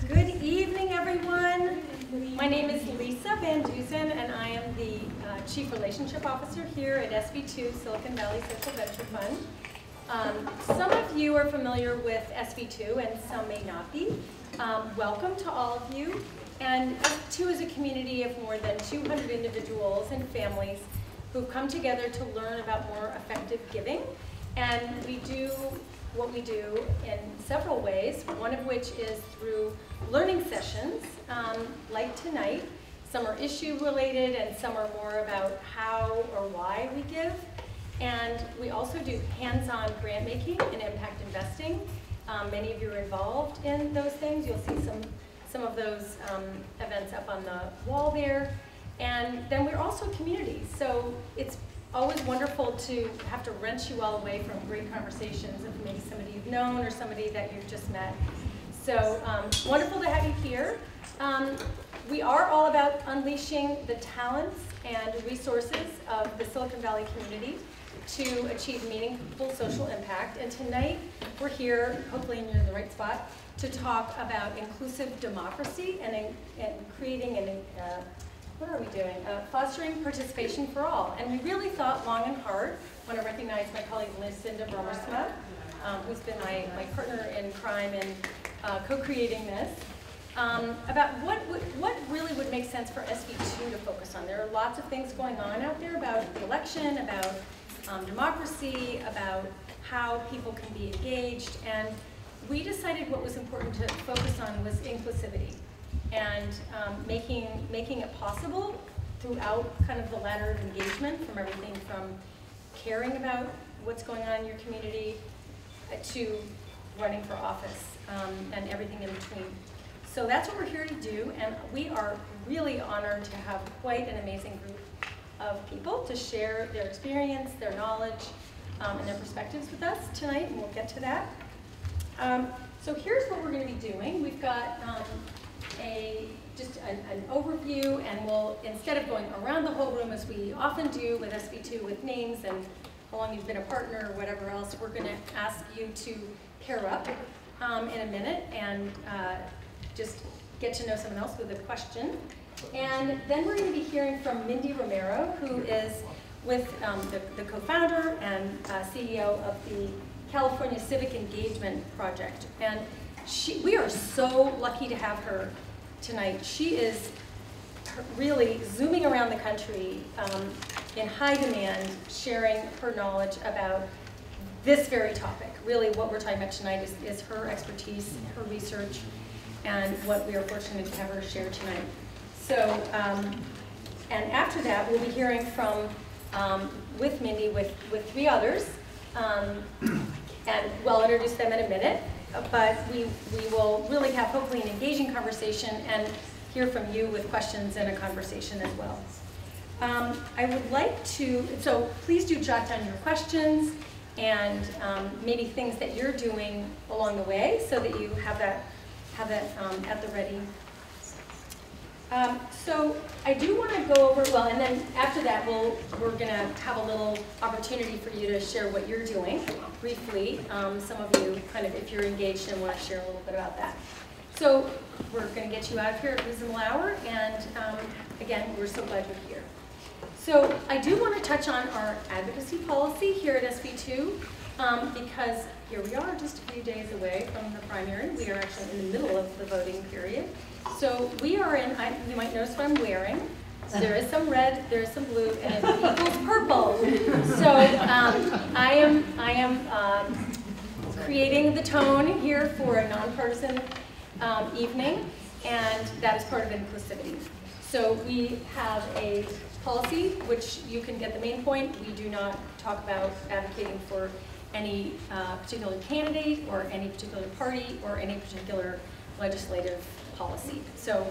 Good evening, everyone. My name is Lisa Van Dusen, and I am the Chief Relationship Officer here at SV2, Silicon Valley Social Venture Fund. Some of you are familiar with SV2, and some may not be. Welcome to all of you. And SV2 is a community of more than 200 individuals and families who've come together to learn about more effective giving. And we do what we do in several ways, one of which is through learning sessions, like tonight. Some are issue related and some are more about how or why we give. And we also do hands-on grant making and impact investing. Many of you are involved in those things. You'll see some of those events up on the wall there. And then we're also community. So it's always wonderful to have to wrench you all away from great conversations with maybe somebody you've known or somebody that you've just met. So wonderful to have you here. We are all about unleashing the talents and resources of the Silicon Valley community to achieve meaningful social impact. And tonight we're here, hopefully you're in the right spot, to talk about inclusive democracy and creating an what are we doing? Fostering participation for all. And we really thought long and hard. I want to recognize my colleague Lucinda Bromersma, who's been my partner in crime in co-creating this, about what really would make sense for SV2 to focus on. There are lots of things going on out there about the election, about democracy, about how people can be engaged. And we decided what was important to focus on was inclusivity. And making it possible throughout kind of the ladder of engagement, from everything from caring about what's going on in your community to running for office and everything in between. So that's what we're here to do, and we are really honored to have quite an amazing group of people to share their experience, their knowledge, and their perspectives with us tonight, and we'll get to that. So here's what we're going to be doing. We've got just an overview, and we'll, instead of going around the whole room as we often do with SV2 with names and how long you've been a partner or whatever else, we're going to ask you to pair up in a minute and just get to know someone else with a question. And then we're going to be hearing from Mindy Romero, who is with the co-founder and CEO of the California Civic Engagement Project. And we are so lucky to have her tonight. She is really zooming around the country in high demand, sharing her knowledge about this very topic. Really what we're talking about tonight is her expertise, her research, and what we are fortunate to have her share tonight. So, and after that, we'll be hearing from, with Mindy, with three others, and we'll introduce them in a minute. But we will really have hopefully an engaging conversation and hear from you with questions and a conversation as well. I would like to, so please do jot down your questions and maybe things that you're doing along the way so that you have that at the ready. So I do want to go over, well, and then after that we're going to have a little opportunity for you to share what you're doing briefly. Some of you kind of, if you're engaged and want to share a little bit about that. So we're going to get you out of here at a reasonable hour, and again, we're so glad you're here. So I do want to touch on our advocacy policy here at SV2 because here we are just a few days away from the primary. We are actually in the middle of the voting period. So we are in, you might notice what I'm wearing. There is some red, there is some blue, and it equals purple. So I am creating the tone here for a nonpartisan evening, and that is part of inclusivity. So we have a policy, which you can get the main point. We do not talk about advocating for any particular candidate or any particular party or any particular legislative policy. So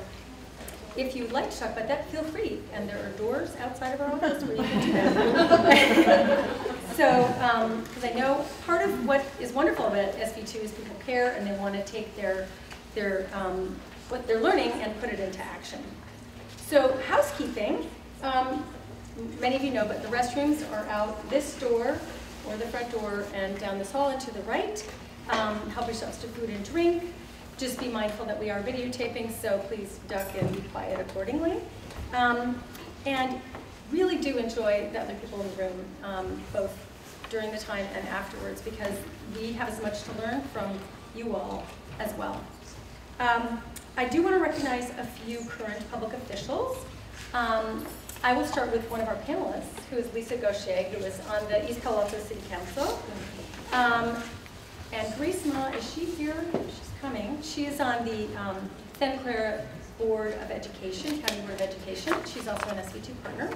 if you'd like to talk about that, feel free. And there are doors outside of our office where you can do that. So, because I know part of what is wonderful about SV2 is people care and they want to take their what they're learning and put it into action. So housekeeping, many of you know, but the restrooms are out this door or the front door and down this hall and to the right. Help yourselves to food and drink. Just be mindful that we are videotaping, so please duck and be quiet accordingly. And really do enjoy the other people in the room, both during the time and afterwards, because we have as much to learn from you all as well. I do want to recognize a few current public officials. I will start with one of our panelists, who is Lisa Gaucher, who is on the East Palo Alto City Council. And Grace Ma, is she here? She's coming. She is on the Santa Clara Board of Education, County Board of Education. She's also an SB2 partner.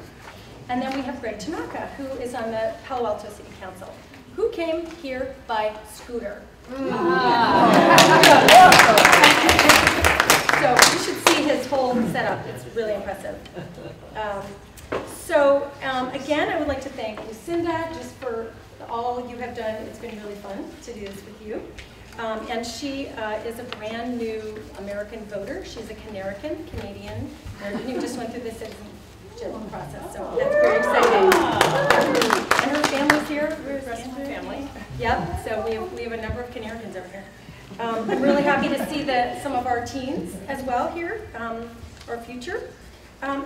And then we have Greg Tanaka, who is on the Palo Alto City Council, who came here by scooter. So you should see his whole setup. It's really impressive. Again, I would like to thank Lucinda just for all you have done. It's been really fun to do this with you. And she is a brand new American voter. She's a Canadian. And you just went through the citizenship process, so that's very exciting. And her family's here. Where's the rest of her family? Yep, so we have a number of Canadians over here. I'm really happy to see some of our teens as well here, our future.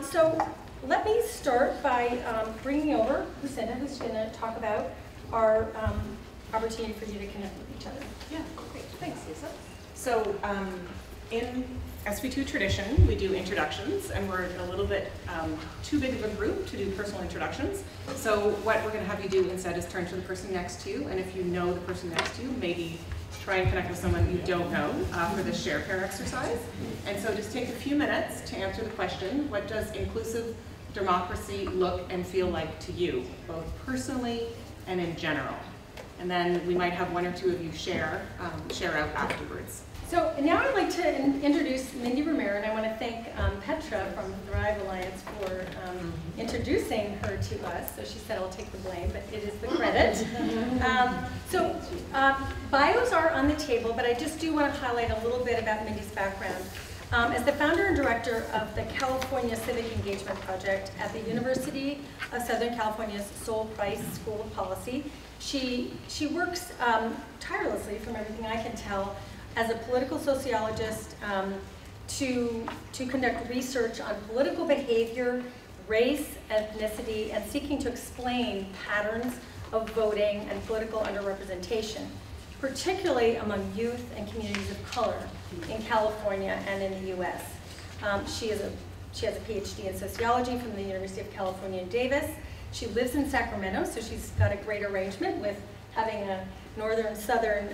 So let me start by bringing over Lucinda, who's going to talk about our opportunity for you to connect with each other. Yeah, great. Thanks, Lisa. So in SB2 tradition, we do introductions, and we're a little bit too big of a group to do personal introductions. So what we're going to have you do instead is turn to the person next to you, and if you know the person next to you, maybe try and connect with someone you don't know for the share pair exercise. And so just take a few minutes to answer the question, what does inclusive democracy look and feel like to you, both personally and in general? And then we might have one or two of you share out afterwards. So now I'd like to introduce Mindy Romero, and I want to thank Petra from Thrive Alliance for introducing her to us. So she said I'll take the blame, but it is the credit. Bios are on the table, but I just do want to highlight a little bit about Mindy's background. As the founder and director of the California Civic Engagement Project at the University of Southern California's Sol Price School of Policy, she works tirelessly, from everything I can tell, as a political sociologist to conduct research on political behavior, race, ethnicity, and seeking to explain patterns of voting and political underrepresentation, particularly among youth and communities of color in California and in the US. She has a PhD in sociology from the University of California, Davis. She lives in Sacramento, so she's got a great arrangement with having a northern-southern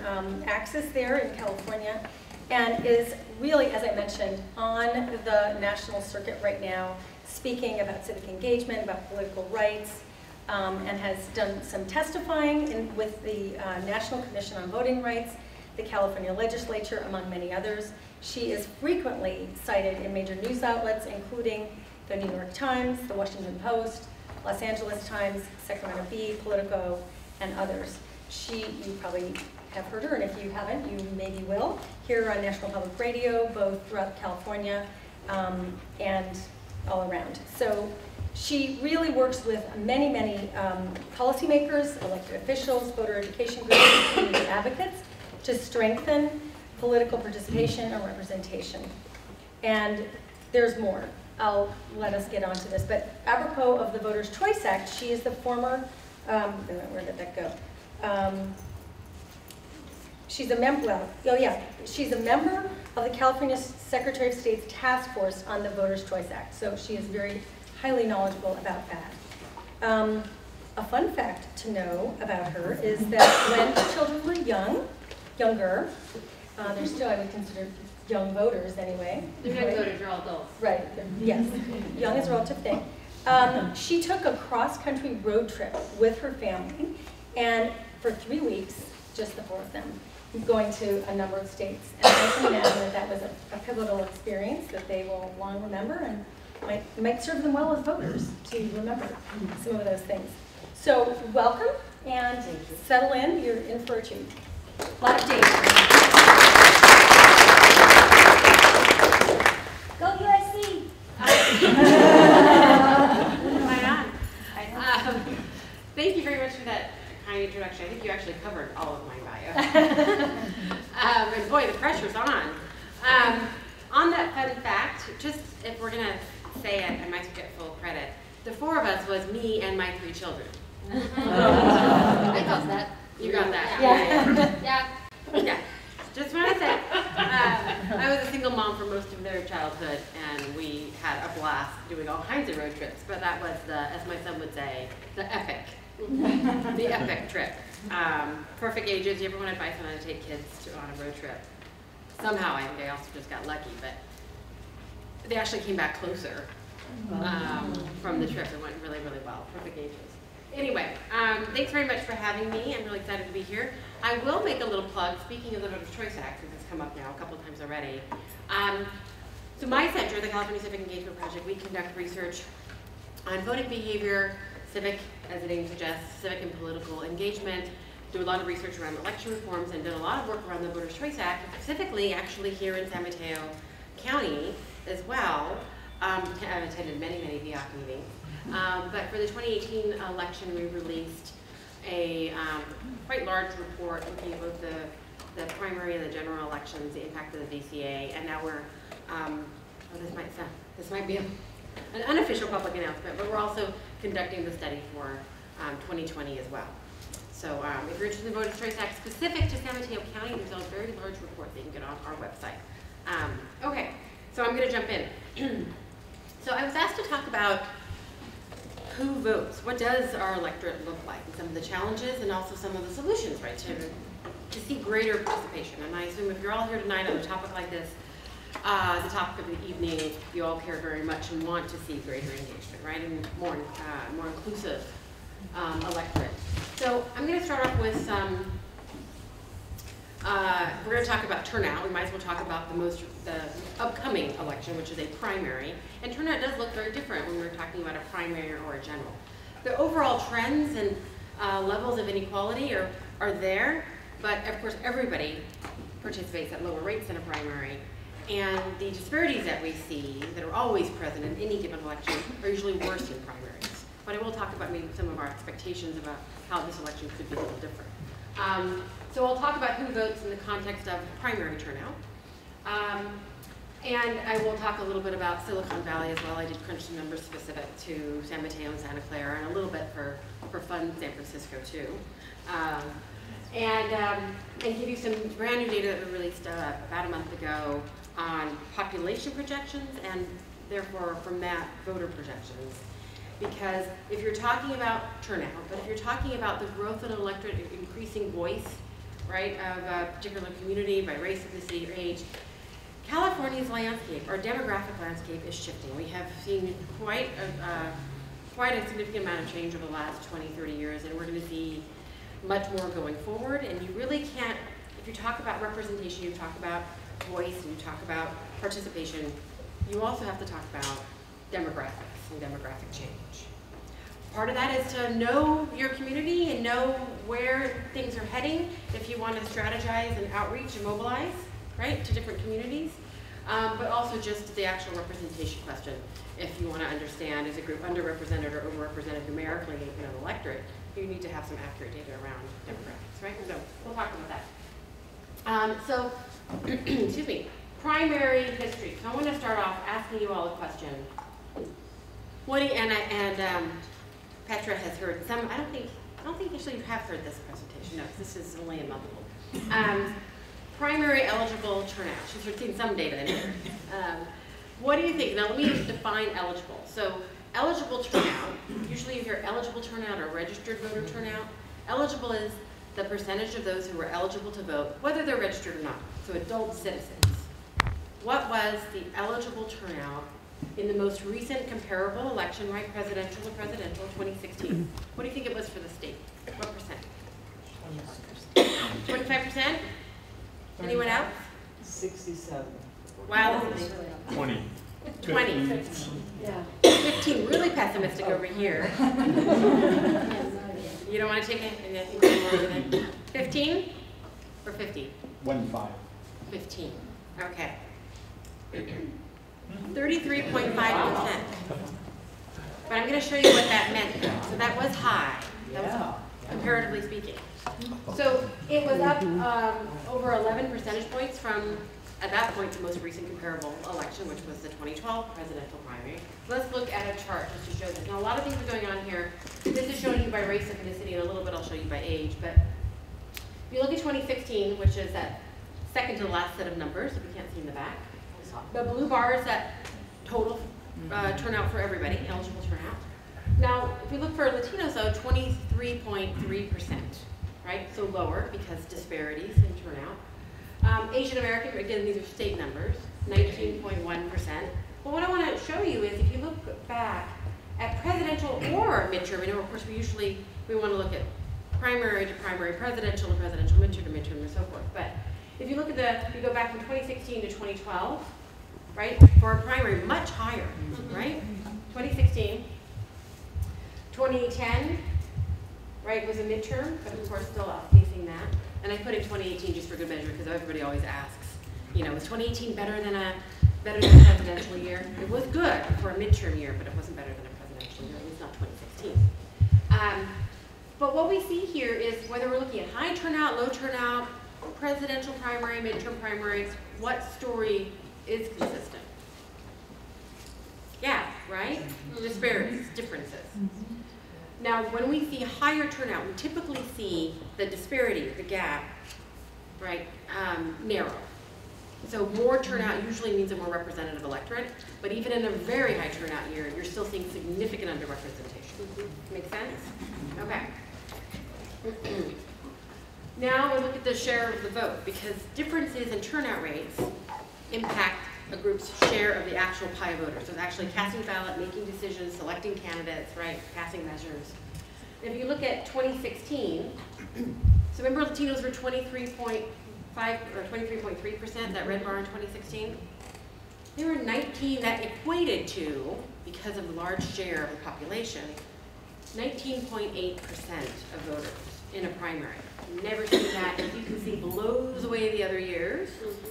axis there in California, and is really, as I mentioned, on the national circuit right now, speaking about civic engagement, about political rights, and has done some testifying with the National Commission on Voting Rights, the California Legislature, among many others. She is frequently cited in major news outlets, including the New York Times, the Washington Post, Los Angeles Times, Sacramento Bee, Politico, and others. You probably have heard her, and if you haven't, you maybe will, here on National Public Radio, both throughout California and all around. So she really works with many, many policymakers, elected officials, voter education groups, and community advocates to strengthen political participation and representation. And there's more. I'll let us get onto this, but apropos of the Voters' Choice Act, she is the former, where did that go? She's a member, she's a member of the California Secretary of State's task force on the Voters' Choice Act, so she is very highly knowledgeable about that. A fun fact to know about her is that when her children were younger, they're still, I would consider, young voters anyway. They're young voters, they're all adults. Right, yes, young is a relative thing. She took a cross-country road trip with her family, and for 3 weeks, just the four of them, going to a number of states. And I can imagine that was a pivotal experience that they will long remember, and might serve them well as voters to remember some of those things. So welcome, and settle in. You're in for a treat. A lot of dates. Go USC! Thank you very much for that kind introduction. I think you actually covered all of my bio. And boy, the pressure's on. On that fun fact, just if we're gonna say it, I might get full credit. The four of us was me and my 3 children. I got that. You got that? Yeah. Yeah. Just want to say, I was a single mom for most of their childhood, and we had a blast doing all kinds of road trips. But that was the, as my son would say, the epic trip. Perfect ages. Do you ever want advice on how to take kids on a road trip? Somehow, I think I also just got lucky, but they actually came back closer from the trip. It went really, really well. Perfect ages. Anyway, thanks very much for having me. I'm really excited to be here. I will make a little plug, speaking of the Voters' Choice Act, since it's come up now a couple of times already. So my center, the California Civic Engagement Project, we conduct research on voting behavior, civic, as the name suggests, civic and political engagement, do a lot of research around election reforms, and did a lot of work around the Voters' Choice Act, specifically actually here in San Mateo County as well. I've attended many, many VIOC meetings. But for the 2018 election, we released a quite large report looking at both the primary and the general elections, the impact of the VCA, and now we're, this might be an unofficial public announcement, but we're also conducting the study for 2020 as well. So if you're interested in the Voters' Choice Act specific to San Mateo County, there's a very large report that you can get on our website. Okay, so I'm going to jump in. So I was asked to talk about who votes. What does our electorate look like? And some of the challenges and also some of the solutions, right, to see greater participation. And I assume if you're all here tonight on a topic like this, the topic of the evening, you all care very much and want to see greater engagement, right, and more inclusive electorate. So I'm going to start off with we're going to talk about turnout. We might as well talk about the upcoming election, which is a primary. And turnout does look very different when we're talking about a primary or a general. The overall trends and levels of inequality are there, but of course everybody participates at lower rates in a primary. And the disparities that we see that are always present in any given election are usually worse in primaries. But I will talk about maybe some of our expectations about how this election could be a little different. So I'll talk about who votes in the context of primary turnout. And I will talk a little bit about Silicon Valley as well. I did crunch some numbers specific to San Mateo and Santa Clara, and a little bit for fun San Francisco too. And give you some brand new data that we released about a month ago on population projections, and therefore from that voter projections. Because if you're talking about turnout, but if you're talking about the growth of an electorate, increasing voice, right, of a particular community by race, ethnicity, or age, California's landscape, our demographic landscape, is shifting. We have seen quite a significant amount of change over the last 20, 30 years, and we're going to see much more going forward. And you really can't, if you talk about representation, you talk about voice, and you talk about participation, you also have to talk about demographics and demographic change. Part of that is to know your community and know where things are heading if you want to strategize and outreach and mobilize, right, to different communities. But also just the actual representation question. If you want to understand, is a group underrepresented or overrepresented numerically in an electorate, you need to have some accurate data around demographics, right? So we'll talk about that. Excuse me, primary history. So I want to start off asking you all a question. What do you, Petra has heard some. I don't think actually you have heard this presentation. No, this is only a month old. Primary eligible turnout. She's seen some data in here. What do you think? Now let me define eligible. So eligible turnout. Usually you hear eligible turnout or registered voter turnout. Eligible is the percentage of those who are eligible to vote, whether they're registered or not. So adult citizens. What was the eligible turnout in the most recent comparable election, right, presidential to presidential, 2016? What do you think it was for the state? What percent? 25%? Anyone else? 67. Wow. 20. 20. 15. Yeah. 15, really pessimistic over here. You don't want to take it? 15 or 50? 15. Okay. 33.5%. But I'm going to show you what that meant. So that was high. That was comparatively speaking. So it was up over 11 percentage points from at that point, the most recent comparable election, which was the 2012 presidential primary. So let's look at a chart just to show this. Now, a lot of things are going on here. This is showing you by race, ethnicity, and a little bit I'll show you by age. But if you look at 2016, which is that second to the last set of numbers, if you can't see in the back, the blue bar is that total turnout for everybody, eligible turnout. Now, if you look for Latinos, though, 23.3%, right? So lower because disparities in turnout. Asian American, again, these are state numbers, 19.1%. But what I want to show you is if you look back at presidential or midterm, of course, we want to look at primary to primary, presidential to presidential, midterm to midterm, and so forth. But if you look at if you go back from 2016 to 2012, right, for a primary, much higher, right? 2016, 2010, right, was a midterm, but of course still outpacing that. And I put in 2018 just for good measure because everybody always asks, was 2018 better than a presidential year? It was good for a midterm year, but it wasn't better than a presidential year, at least not 2016. But what we see here is whether we're looking at high turnout, low turnout, presidential primary, midterm primary, what story is consistent? Yeah, right? Disparities, differences. Now, when we see higher turnout, we typically see the disparity, the gap, right, narrow. So more turnout usually means a more representative electorate, but even in a very high turnout year, you're still seeing significant underrepresentation. Make sense? Okay. Now we look at the share of the vote, because differences in turnout rates impact a group's share of the actual pie voters. So it's actually casting ballot, making decisions, selecting candidates, right, passing measures. If you look at 2016, so remember Latinos were 23.5 or 23.3%, that red bar in 2016? They were 19, that equated to, because of the large share of the population, 19.8% of voters in a primary. Never seen that, as you can see, blows away the other years,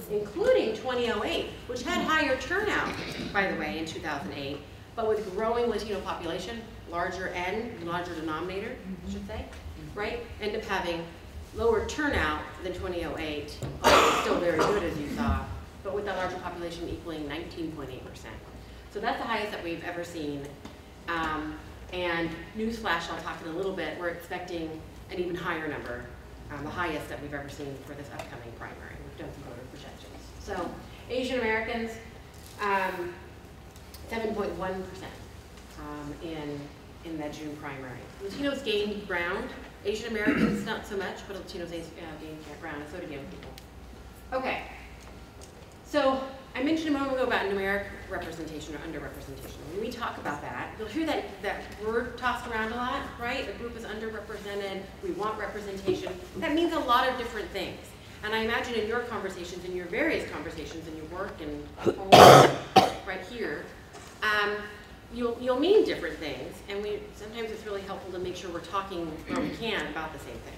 including 2008, which had higher turnout, by the way, in 2008, but with growing Latino population, larger N, larger denominator, I should say, right? End up having lower turnout than 2008, although still very good as you saw, but with that larger population equaling 19.8%. So that's the highest that we've ever seen. And newsflash, I'll talk in a little bit, we're expecting an even higher number, the highest that we've ever seen for this upcoming primary. We've done some voter projections. So Asian Americans, 7.1% in that June primary. Latinos gained ground. Asian Americans, not so much, but Latinos gained ground, and so did young people. Okay. So I mentioned a moment ago about numeric representation or underrepresentation. When we talk about that, you'll hear that word tossed around a lot, right? A group is underrepresented, we want representation. That means a lot of different things. And I imagine in your conversations, in your various conversations, in your work and right here, you'll mean different things, and sometimes it's really helpful to make sure we're talking where we can about the same thing.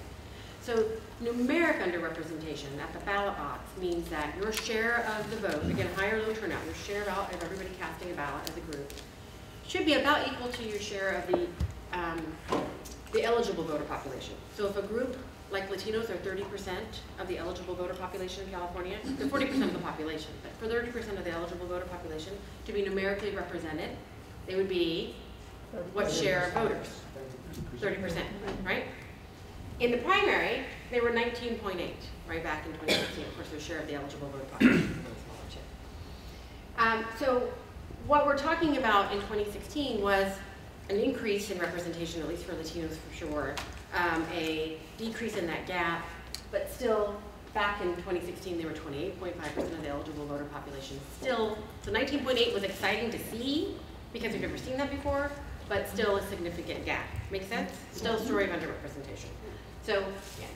So numeric underrepresentation at the ballot box means that your share of the vote, again, high or low turnout, your share of everybody casting a ballot as a group, should be about equal to your share of the eligible voter population. So if a group like Latinos are 30% of the eligible voter population in California, they're 40% of the population, but for 30% of the eligible voter population to be numerically represented, they would be what share of voters? 30%, right? In the primary, they were 19.8, right back in 2016. Of course, their share of the eligible voter population is a little smaller too. So what we're talking about in 2016 was an increase in representation, at least for Latinos for sure, a decrease in that gap, but still back in 2016 they were 28.5% of the eligible voter population. Still, so 19.8 was exciting to see because we've never seen that before, but still a significant gap. Make sense? Still a story of underrepresentation. So, yeah,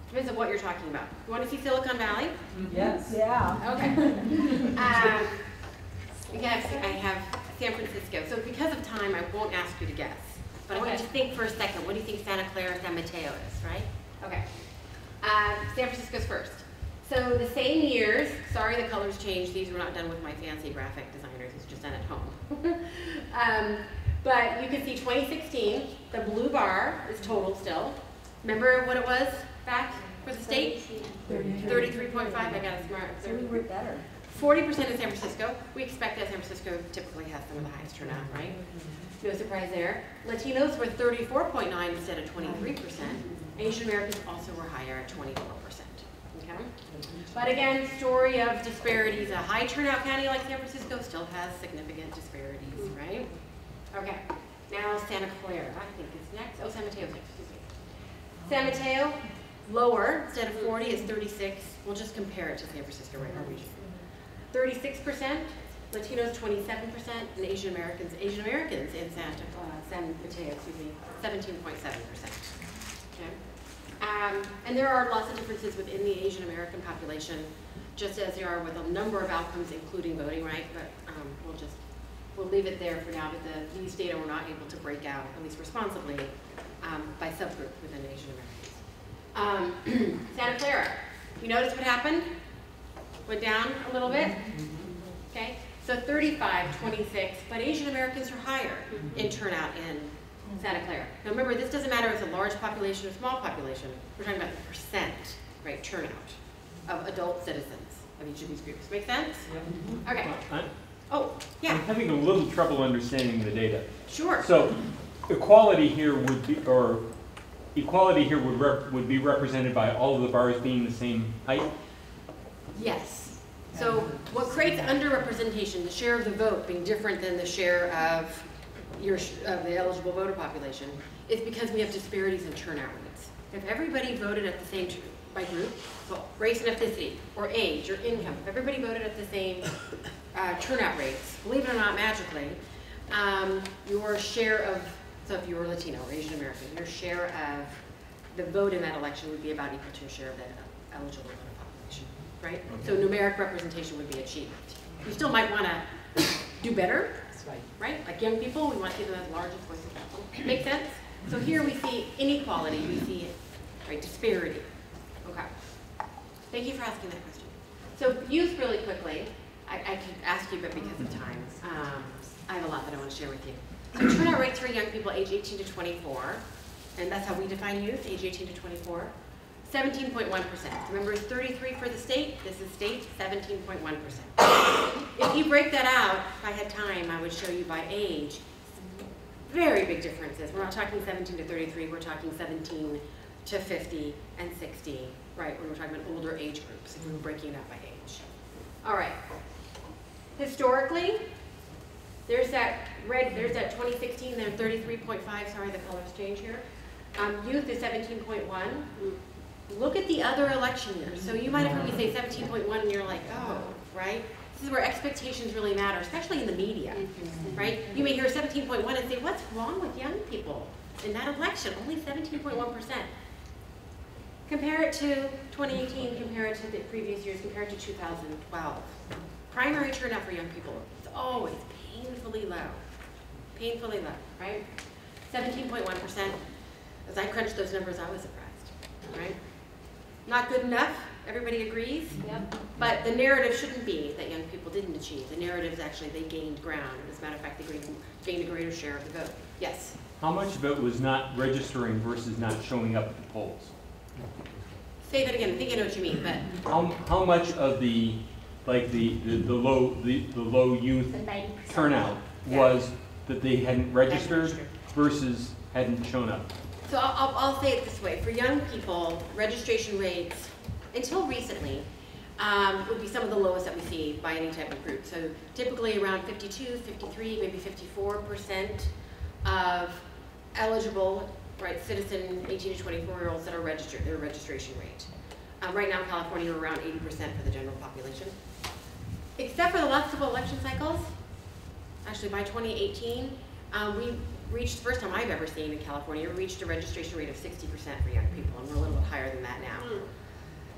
depends on what you're talking about. You want to see Silicon Valley? Yes. Yeah. Okay. I have San Francisco. So because of time, I won't ask you to guess. But I want you to think for a second. What do you think Santa Clara, San Mateo is, right? Okay. San Francisco's first. So the same years, sorry the colors changed. These were not done with my fancy graphic designers. It's just done at home. But you can see 2016, the blue bar is total still. Remember what it was back for the state? 33.5, I got it smart. So we were better. 40% in San Francisco. We expect that San Francisco typically has some of the highest turnout, right? No surprise there. Latinos were 34.9 instead of 23%. Asian Americans also were higher at 24%. Okay? But again, story of disparities. A high turnout county like San Francisco still has significant disparities, right? Okay. Now Santa Clara, I think is next. Oh, San Mateo's next, excuse me. San Mateo, lower, instead of 40 is 36. We'll just compare it to San Francisco, right, our region. 36%, Latinos 27%, and Asian Americans in San Mateo, 17.7%. Okay. And there are lots of differences within the Asian American population, just as there are with a number of outcomes, including voting, right? But we'll leave it there for now. But these data were not able to break out, at least responsibly, by subgroup within Asian Americans. Santa Clara, you notice what happened? Went down a little bit. Okay, so 35, 26, but Asian Americans are higher in turnout in Santa Clara. Now remember, this doesn't matter if it's a large population or small population. We're talking about the percent, right, turnout of adult citizens of each of these groups. Make sense? Okay. Oh, yeah. I'm having a little trouble understanding the data. Sure. So equality here would be, would be represented by all of the bars being the same height? Yes. So what creates underrepresentation, the share of the vote being different than the share of the eligible voter population, is because we have disparities in turnout rates. If everybody voted at the same by group, so race and ethnicity, or age, or income, if everybody voted at the same turnout rates, believe it or not, magically, your share of, so if you were Latino or Asian American, your share of the vote in that election would be about equal to your share of the eligible voter population, right? Okay. So numeric representation would be achieved. You still might want to do better, right? Like young people, we want to see them as large as possible. Make sense? So here we see inequality, we see, right, disparity. Okay. Thank you for asking that question. So youth, really quickly, I could ask you, but because of time, I have a lot that I want to share with you. So turnout rates for young people age 18 to 24, and that's how we define youth, age 18 to 24, 17.1%. Remember, it's 33 for the state. This is state, 17.1%. If you break that out, if I had time, I would show you by age. Very big differences. We're not talking 17 to 33. We're talking 17 to 50 and 60, right? When we're talking about older age groups, if we were breaking it out by age. All right. Historically, there's that red, there's that 2016, they're 33.5, sorry, the colors change here. Youth is 17.1. Look at the other election years. So you might have heard me say 17.1 and you're like, oh, right? This is where expectations really matter, especially in the media, right? You may hear 17.1 and say, what's wrong with young people in that election? Only 17.1%. Compare it to 2018, compare it to the previous years, compare it to 2012. Primary turnout for young people is always painfully low. Painfully low, right? 17.1%. As I crunched those numbers, I was surprised, right? Not good enough, everybody agrees? Yep. But the narrative shouldn't be that young people didn't achieve. The narrative is actually they gained ground. As a matter of fact, they gained a greater share of the vote. Yes? How much of it was not registering versus not showing up at the polls? Say that again. I think I know what you mean, but How much of the low youth turnout was that they hadn't registered versus hadn't shown up? So I'll say it this way. For young people, registration rates, until recently, would be some of the lowest that we see by any type of group. So typically around 52, 53, maybe 54% of eligible, right, citizen 18 to 24-year-olds that are registered, their registration rate. Right now in California, we're around 80% for the general population. Except for the last couple election cycles, actually by 2018, we reached, the first time I've ever seen in California, we reached a registration rate of 60% for young people, and we're a little bit higher than that now.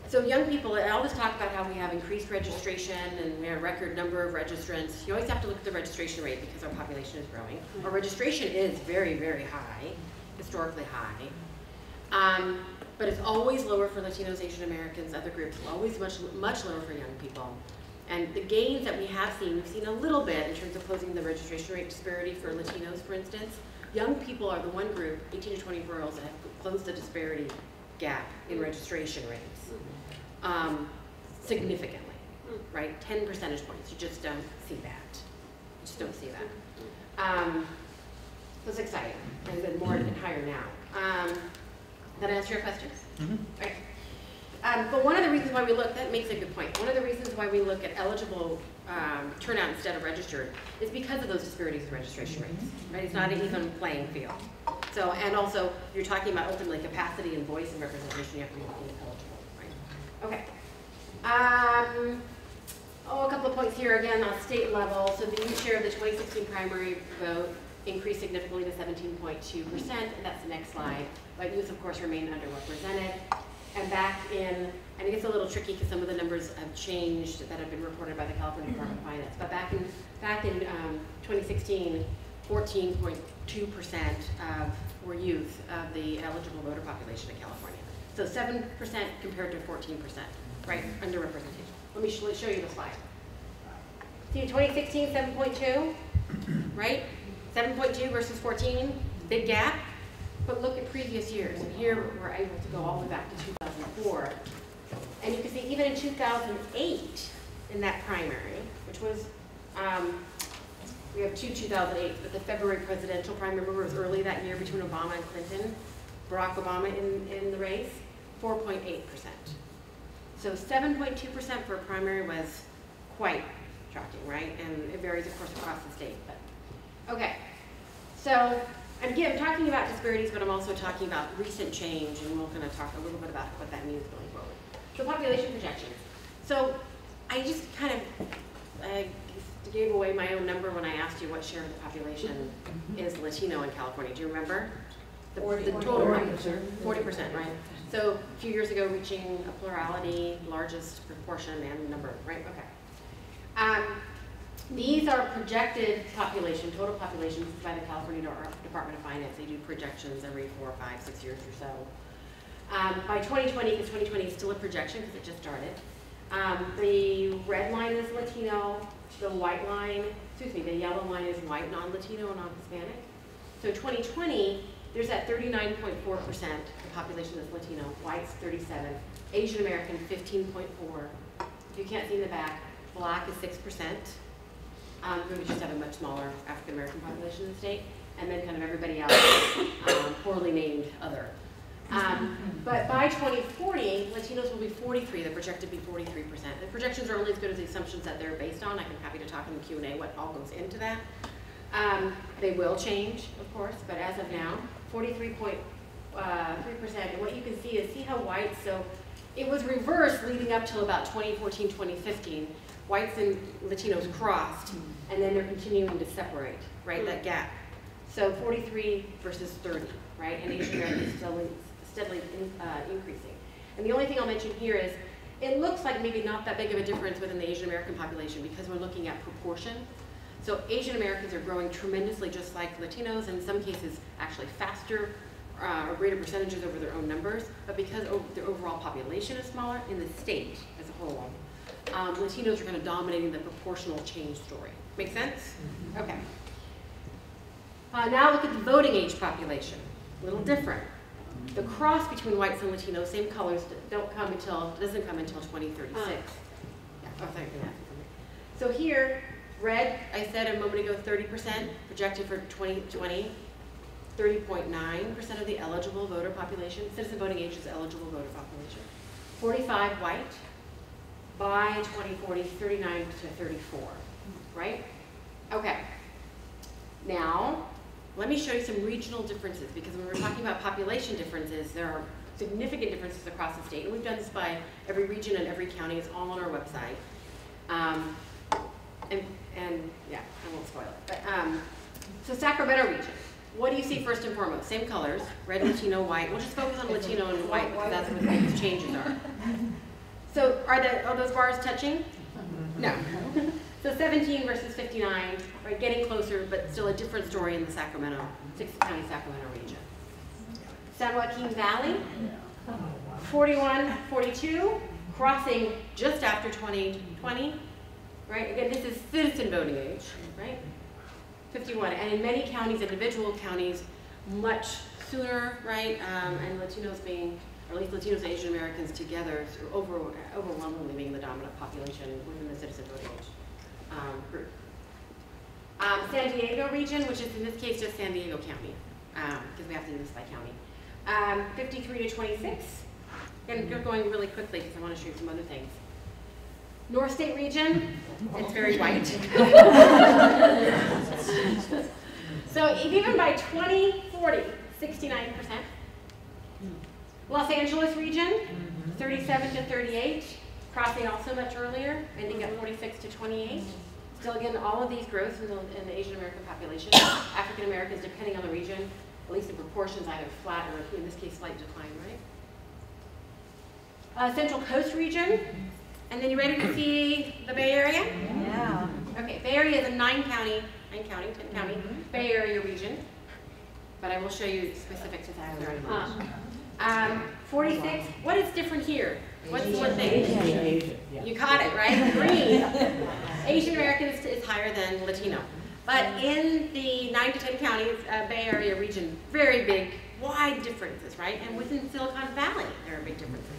So young people, I always talk about how we have increased registration and we have a record number of registrants. You always have to look at the registration rate because our population is growing. Our registration is very, very high, historically high. But it's always lower for Latinos, Asian Americans, other groups, always much lower for young people. And the gains that we have seen, we've seen a little bit in terms of closing the registration rate disparity for Latinos, for instance. Young people are the one group, 18 to 24-year-olds, that have closed the disparity gap in registration rates, significantly, right? 10 percentage points. You just don't see that. You just don't see that. So it's exciting, and then more and higher now. Did I answer your questions? Mm-hmm. Okay. But one of the reasons why we look, that makes a good point. One of the reasons why we look at eligible turnout instead of registered is because of those disparities in registration rates, right? It's not an even playing field. So, and also, you're talking about ultimately capacity and voice and representation, you have to be looking at eligible, right? Okay. A couple of points here again on state level. So the youth share of the 2016 primary vote increased significantly to 17.2%, and that's the next slide. But youth, of course, remain underrepresented. And back in, and it gets a little tricky because some of the numbers have changed that have been reported by the California Department of Finance. But back in 2016, 14.2% were youth of the eligible voter population in California. So 7% compared to 14%, right? Underrepresentation. Let me show you the slide. See, 2016, 7.2, right? 7.2 versus 14, big gap. But look at previous years, and here we're able to go all the way back to 2004. And you can see even in 2008, in that primary, which was, we have 2008, but the February presidential primary, remember it was early that year between Obama and Clinton, Barack Obama in the race, 4.8%. So 7.2% for a primary was quite shocking, right? And it varies, of course, across the state. But okay, so. And again, I'm talking about disparities, but I'm also talking about recent change, and we're going to talk a little bit about what that means going forward. So population projections. So I just kind of gave away my own number when I asked you what share of the population is Latino in California. Do you remember? The total, 40%, right? So a few years ago, reaching a plurality, largest proportion and number, right? Okay. These are projected population, total populations by the California Department of Finance. They do projections every 4, 5, 6 years or so. By 2020, because 2020 is still a projection because it just started, the red line is Latino, the white line, excuse me, the yellow line is white, non-Latino, and non-Hispanic. So 2020, there's that 39.4% of the population that's Latino, whites 37, Asian American 15.4. If you can't see in the back, black is 6%. We just have a much smaller African American population in the state, and then kind of everybody else, poorly named other. But by 2040, Latinos will be 43. They're projected to be 43%. The projections are only as good as the assumptions that they're based on. I'm happy to talk in the Q&A what all goes into that. They will change, of course, but as of now, 43.3%. And what you can see is, see how white, so it was reversed leading up till about 2014, 2015. Whites and Latinos crossed, and then they're continuing to separate, right, that gap. So 43 versus 30, right, and Asian Americans steadily increasing. And the only thing I'll mention here is, it looks like maybe not that big of a difference within the Asian American population because we're looking at proportion. So Asian Americans are growing tremendously just like Latinos, and in some cases actually faster or greater percentages over their own numbers, but because the overall population is smaller in the state as a whole, Latinos are kind of dominating the proportional change story. Make sense? Okay. Now look at the voting age population. A little different. The cross between whites and Latinos, same colors, doesn't come until 2036. Yeah. Oh, sorry for that. So here, red, I said a moment ago, 30% projected for 2020. 30.9% of the eligible voter population, citizen voting age is eligible voter population. 45 white. By 2040, 39 to 34, right? Okay. Now, let me show you some regional differences, because when we're talking about population differences, there are significant differences across the state, and we've done this by every region and every county. It's all on our website. And yeah, I won't spoil it. But, so Sacramento region. What do you see first and foremost? Same colors, red, Latino, white. We'll just focus on Latino and white because that's where the biggest changes are. So are those bars touching? No. So 17 versus 59, right, getting closer, but still a different story in the Sacramento, 6th County Sacramento region. San Joaquin Valley, 41, 42, crossing just after 2020, right? Again, this is citizen voting age, right? 51, and in many counties, individual counties, much sooner, right? And Latinos being at least Latinos and Asian Americans together, overwhelmingly being the dominant population within the citizen voting age group. San Diego region, which is in this case just San Diego County, because we have to do this by county. 53 to 26. And we're going really quickly because I want to show you some other things. North State region, it's very white. So even by 2040, 69%. Los Angeles region, 37 to 38, crossing also much earlier, ending at 46 to 28. Still, again, all of these growths in the Asian American population. African Americans, depending on the region, at least in proportions, either flat or, in this case, slight decline, right? Central Coast region. And then you ready to see the Bay Area? Yeah. Okay, Bay Area is a 10 county Bay Area region. But I will show you specifics to that very much. 46, what is different here? What's the one thing? You caught it, right? Green. Asian American is higher than Latino. But in the 9 to 10 counties, Bay Area region, very big, wide differences, right? And within Silicon Valley, there are big differences.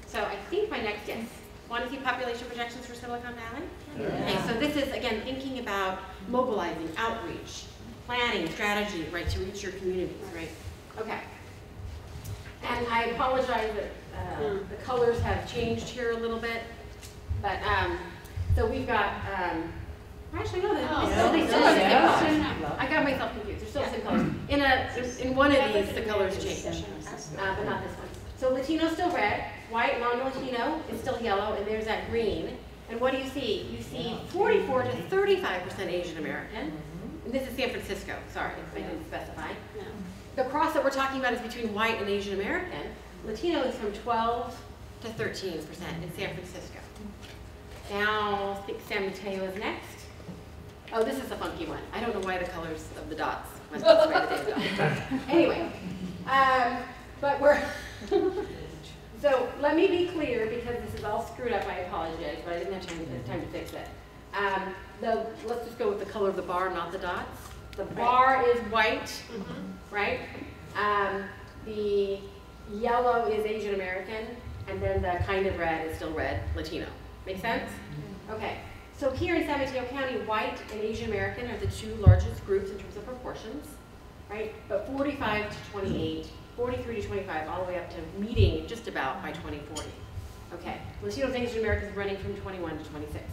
So I think my next guess. Want to see population projections for Silicon Valley? Yeah. Okay, so this is, again, thinking about mobilizing, outreach, planning, strategy, right, to reach your communities, right? Okay. And I apologize that the colors have changed here a little bit, but so we've got, actually no, they still have the same colors. I got myself confused. They're still the same colors. In one of these, the colors change, but not this one. So Latino still red, white, non-Latino is still yellow, and there's that green. And what do you see? You see 44 to 35% Asian American. And this is San Francisco, sorry, I didn't specify. The cross that we're talking about is between white and Asian American. Latino is from 12 to 13% in San Francisco. Now, I think San Mateo is next. Oh, this is a funky one. I don't know why the colors of the dots went this way the day ago. Anyway, but we're, so let me be clear because this is all screwed up, I apologize, but I didn't have time to fix it. Let's just go with the color of the bar, not the dots. The bar is white, right? The yellow is Asian American, and then the kind of red is still red, Latino. Make sense? Okay. So here in San Mateo County, white and Asian American are the two largest groups in terms of proportions, right? But 45 to 28, 43 to 25, all the way up to meeting just about by 2040. Okay. Latinos and Asian Americans running from 21 to 26.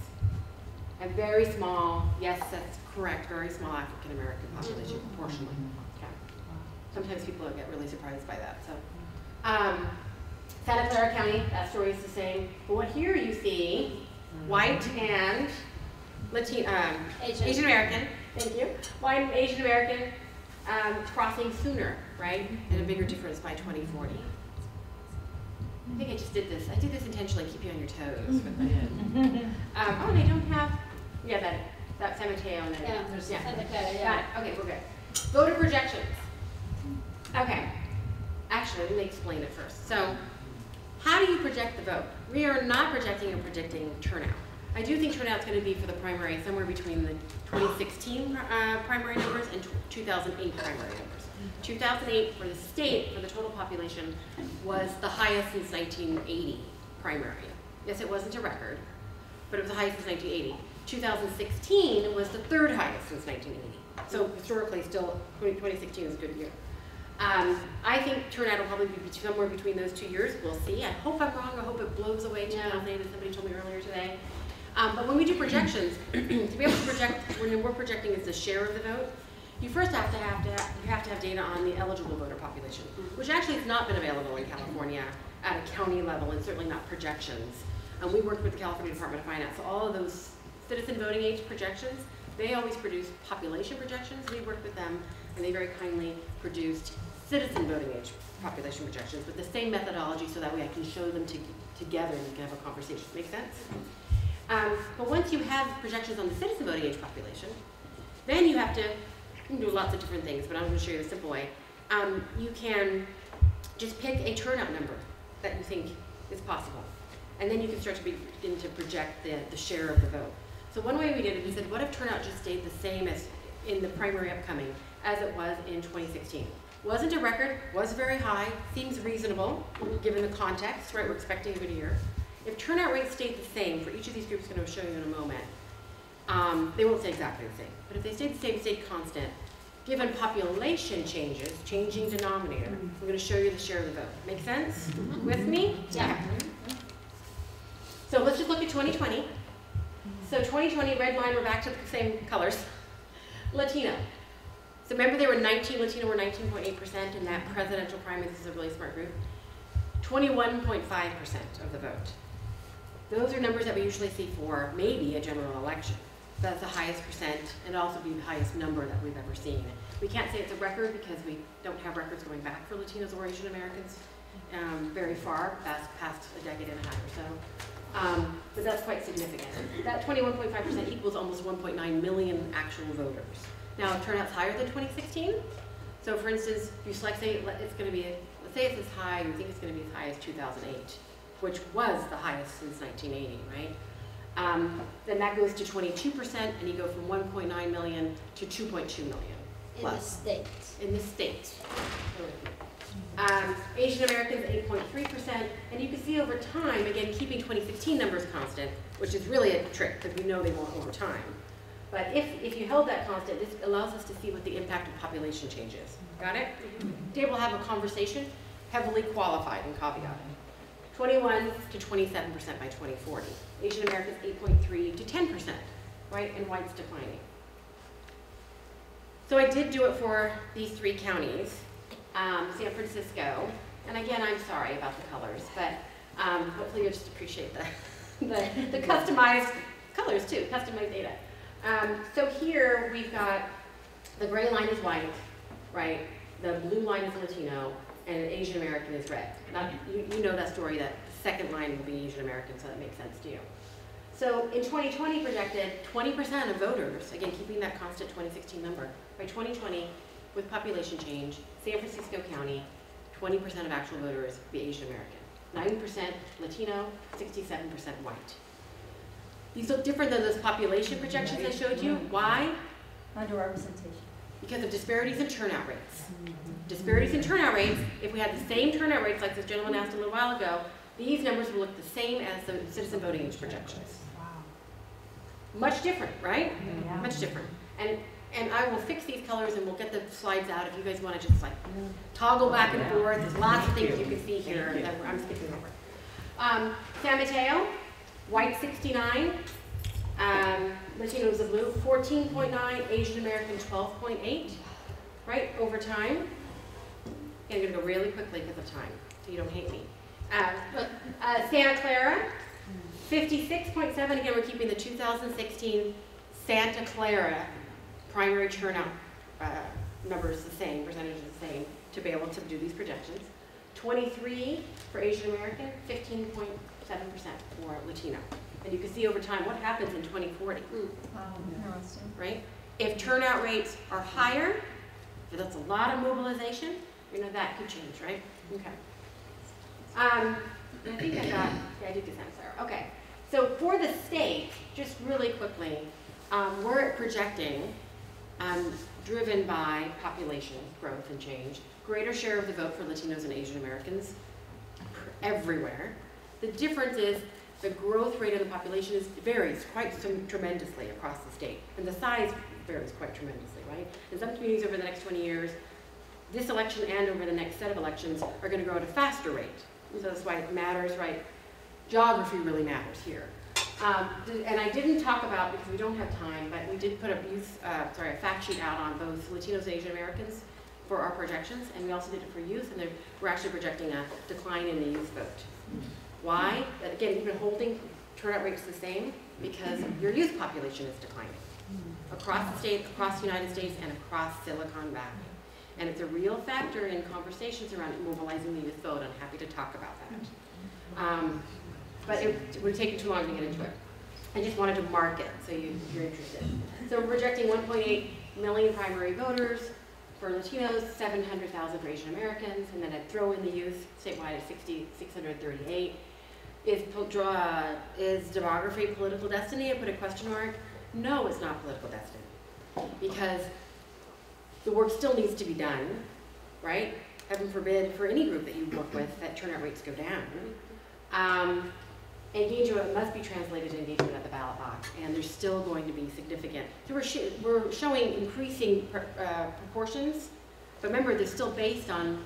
And very small, yes, that's correct, very small African American population proportionally. Okay. Sometimes people get really surprised by that. So, Santa Clara County, that story is the same. But what here you see, white and Asian American, thank you, white and Asian American crossing sooner, right? And a bigger difference by 2040. I think I just did this. I did this intentionally, keep you on your toes. Oh, they don't have, yeah, that San Mateo and then, Santa Clara, yeah. Okay, we're good. Voter projections. Okay. Actually, let me explain it first. So, how do you project the vote? We are not projecting or predicting turnout. I do think turnout is going to be for the primary somewhere between the 2016 primary numbers and 2008 primary numbers. 2008 for the state, for the total population, was the highest since 1980 primary. Yes, it wasn't a record, but it was the highest since 1980. 2016 was the third highest since 1980. So historically, still 2016 is a good year. I think turnout will probably be somewhere between those 2 years. We'll see. I hope I'm wrong. I hope it blows away 2008, as somebody told me earlier today. But when we do projections, to be able to project, when we're projecting as the share of the vote, you first have to have data on the eligible voter population, which actually has not been available in California at a county level, and certainly not projections. We worked with the California Department of Finance, so all of those citizen voting age projections, they always produce population projections. We worked with them, and they very kindly produced citizen voting age population projections with the same methodology, so that way I can show them together and we can have a conversation. Make sense? But once you have projections on the citizen voting age population, then you can do lots of different things, but I'm going to show you the simple way. You can just pick a turnout number that you think is possible, and then you can start to begin to project the share of the vote. So one way we did it, we said, what if turnout just stayed the same as in the primary upcoming as it was in 2016? Wasn't a record, was very high, seems reasonable given the context, right? We're expecting a good year. If turnout rates stayed the same for each of these groups, I'm going to show you in a moment, they won't stay exactly the same. But if they stayed the same, stayed constant, given population changes, changing denominator, I'm going to show you the share of the vote. Make sense? With me? Yeah. Okay. So let's just look at 2020. So 2020, red line, we're back to the same colors. Latino. So remember there were 19, Latino were 19.8% in that presidential primary. This is a really smart group. 21.5% of the vote. Those are numbers that we usually see for maybe a general election. That's the highest percent, and also be the highest number that we've ever seen. We can't say it's a record because we don't have records going back for Latinos or Asian Americans very far, past a decade and a half or so. But that's quite significant. That 21.5% equals almost 1.9 million actual voters. Now, turnout's higher than 2016. So for instance, if you select, say it's going to be, let's say it's as high, you think it's going to be as high as 2008, which was the highest since 1980, right? Then that goes to 22%, and you go from 1.9 million to 2.2 million. In the state. In the state. Asian Americans, 8.3%, and you can see over time, again, keeping 2016 numbers constant, which is really a trick, because we know they won't over time. But if you held that constant, this allows us to see what the impact of population change is. Got it? Today we'll have a conversation, heavily qualified and caveated. 21 to 27% by 2040. Asian Americans, 8.3 to 10%, right? And whites declining. So I did do it for these 3 counties, San Francisco, and again, I'm sorry about the colors, but hopefully you'll just appreciate the customized colors too, customized data. So here we've got, the gray line is white, right? The blue line is Latino, and Asian American is red. Now, you know that story, that the second line will be Asian American, so that makes sense to you. So in 2020 projected 20% of voters, again keeping that constant 2016 number, by 2020 with population change, San Francisco County, 20% of actual voters be Asian American, 9% Latino, 67% white. These look different than those population projections I showed you. Why? Underrepresentation. Because of disparities in turnout rates. Disparities in turnout rates, if we had the same turnout rates like this gentleman asked a little while ago, these numbers will look the same as the citizen voting age projections. Wow. Much different, right? Yeah. Much different. And I will fix these colors and we'll get the slides out if you guys want to just like toggle back and forth. There's lots of things you can see here that I'm skipping over. San Mateo, white 69, Latinos of blue 14.9, Asian American 12.8, right, over time. And I'm going to go really quickly because of time, so you don't hate me. Santa Clara, 56.7, again we're keeping the 2016 Santa Clara primary turnout numbers the same, percentages the same, to be able to do these projections. 23 for Asian American, 15.7% for Latino. And you can see over time what happens in 2040, right? If turnout rates are higher, if that's a lot of mobilization, you know that could change, right? Okay. I think I got, yeah, I did get Santa Clara. Okay. So for the state, just really quickly, we're projecting, driven by population growth and change, greater share of the vote for Latinos and Asian Americans everywhere. The difference is the growth rate of the population varies quite tremendously across the state, and the size varies quite tremendously, right? In some communities over the next 20 years, this election and over the next set of elections are going to grow at a faster rate. So that's why it matters, right? Geography really matters here. And I didn't talk about, because we don't have time, but we did put a fact sheet out on both Latinos and Asian Americans for our projections, and we also did it for youth, and we're actually projecting a decline in the youth vote. Why? Again, even holding turnout rates the same, because your youth population is declining across the state, across the United States, and across Silicon Valley. And it's a real factor in conversations around mobilizing the youth vote. I'm happy to talk about that. But it would take too long to get into it. I just wanted to mark it so you're interested. So we're projecting 1.8 million primary voters for Latinos, 700,000 for Asian Americans, and then I'd throw in the youth statewide at 638. Is demography political destiny? I put a question mark. No, it's not political destiny, because the work still needs to be done. right? Heaven forbid for any group that you work with that turnout rates go down. Engagement must be translated to engagement at the ballot box, and there's still going to be significant. So we're showing increasing proportions, but remember, they're still based on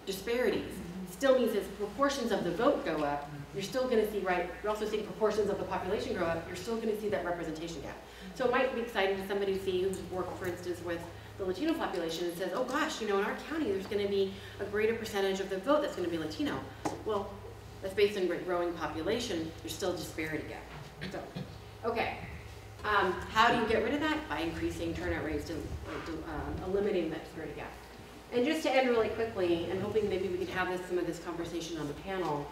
disparities. Still means as proportions of the vote go up, you're still going to see, right, you're also seeing proportions of the population grow up, you're still going to see that representation gap. So it might be exciting to somebody to see who's worked, for instance, with the Latino population and says, oh gosh, you know, in our county there's going to be a greater percentage of the vote that's going to be Latino. Well, that's based on growing population, there's still a disparity gap. So, okay. How do you get rid of that? By increasing turnout rates to eliminating that disparity gap. And just to end really quickly, and hoping maybe we can have some of this conversation on the panel,